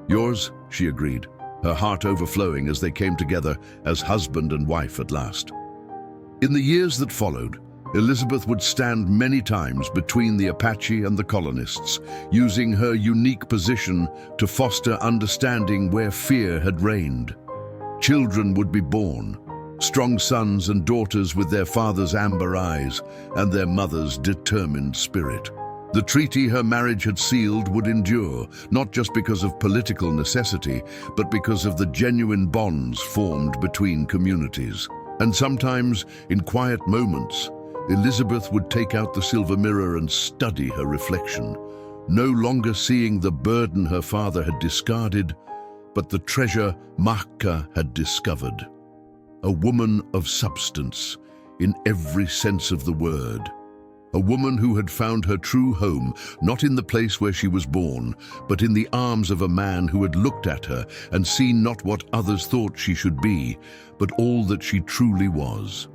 [SPEAKER 1] "Yours," she agreed, her heart overflowing as they came together as husband and wife at last. In the years that followed, Elisabeth would stand many times between the Apache and the colonists, using her unique position to foster understanding where fear had reigned. Children would be born, strong sons and daughters with their father's amber eyes and their mother's determined spirit. The treaty her marriage had sealed would endure, not just because of political necessity, but because of the genuine bonds formed between communities. And sometimes, in quiet moments, Elisabeth would take out the silver mirror and study her reflection, no longer seeing the burden her father had discarded, but the treasure Mahkah had discovered. A woman of substance, in every sense of the word. A woman who had found her true home, not in the place where she was born, but in the arms of a man who had looked at her and seen not what others thought she should be, but all that she truly was.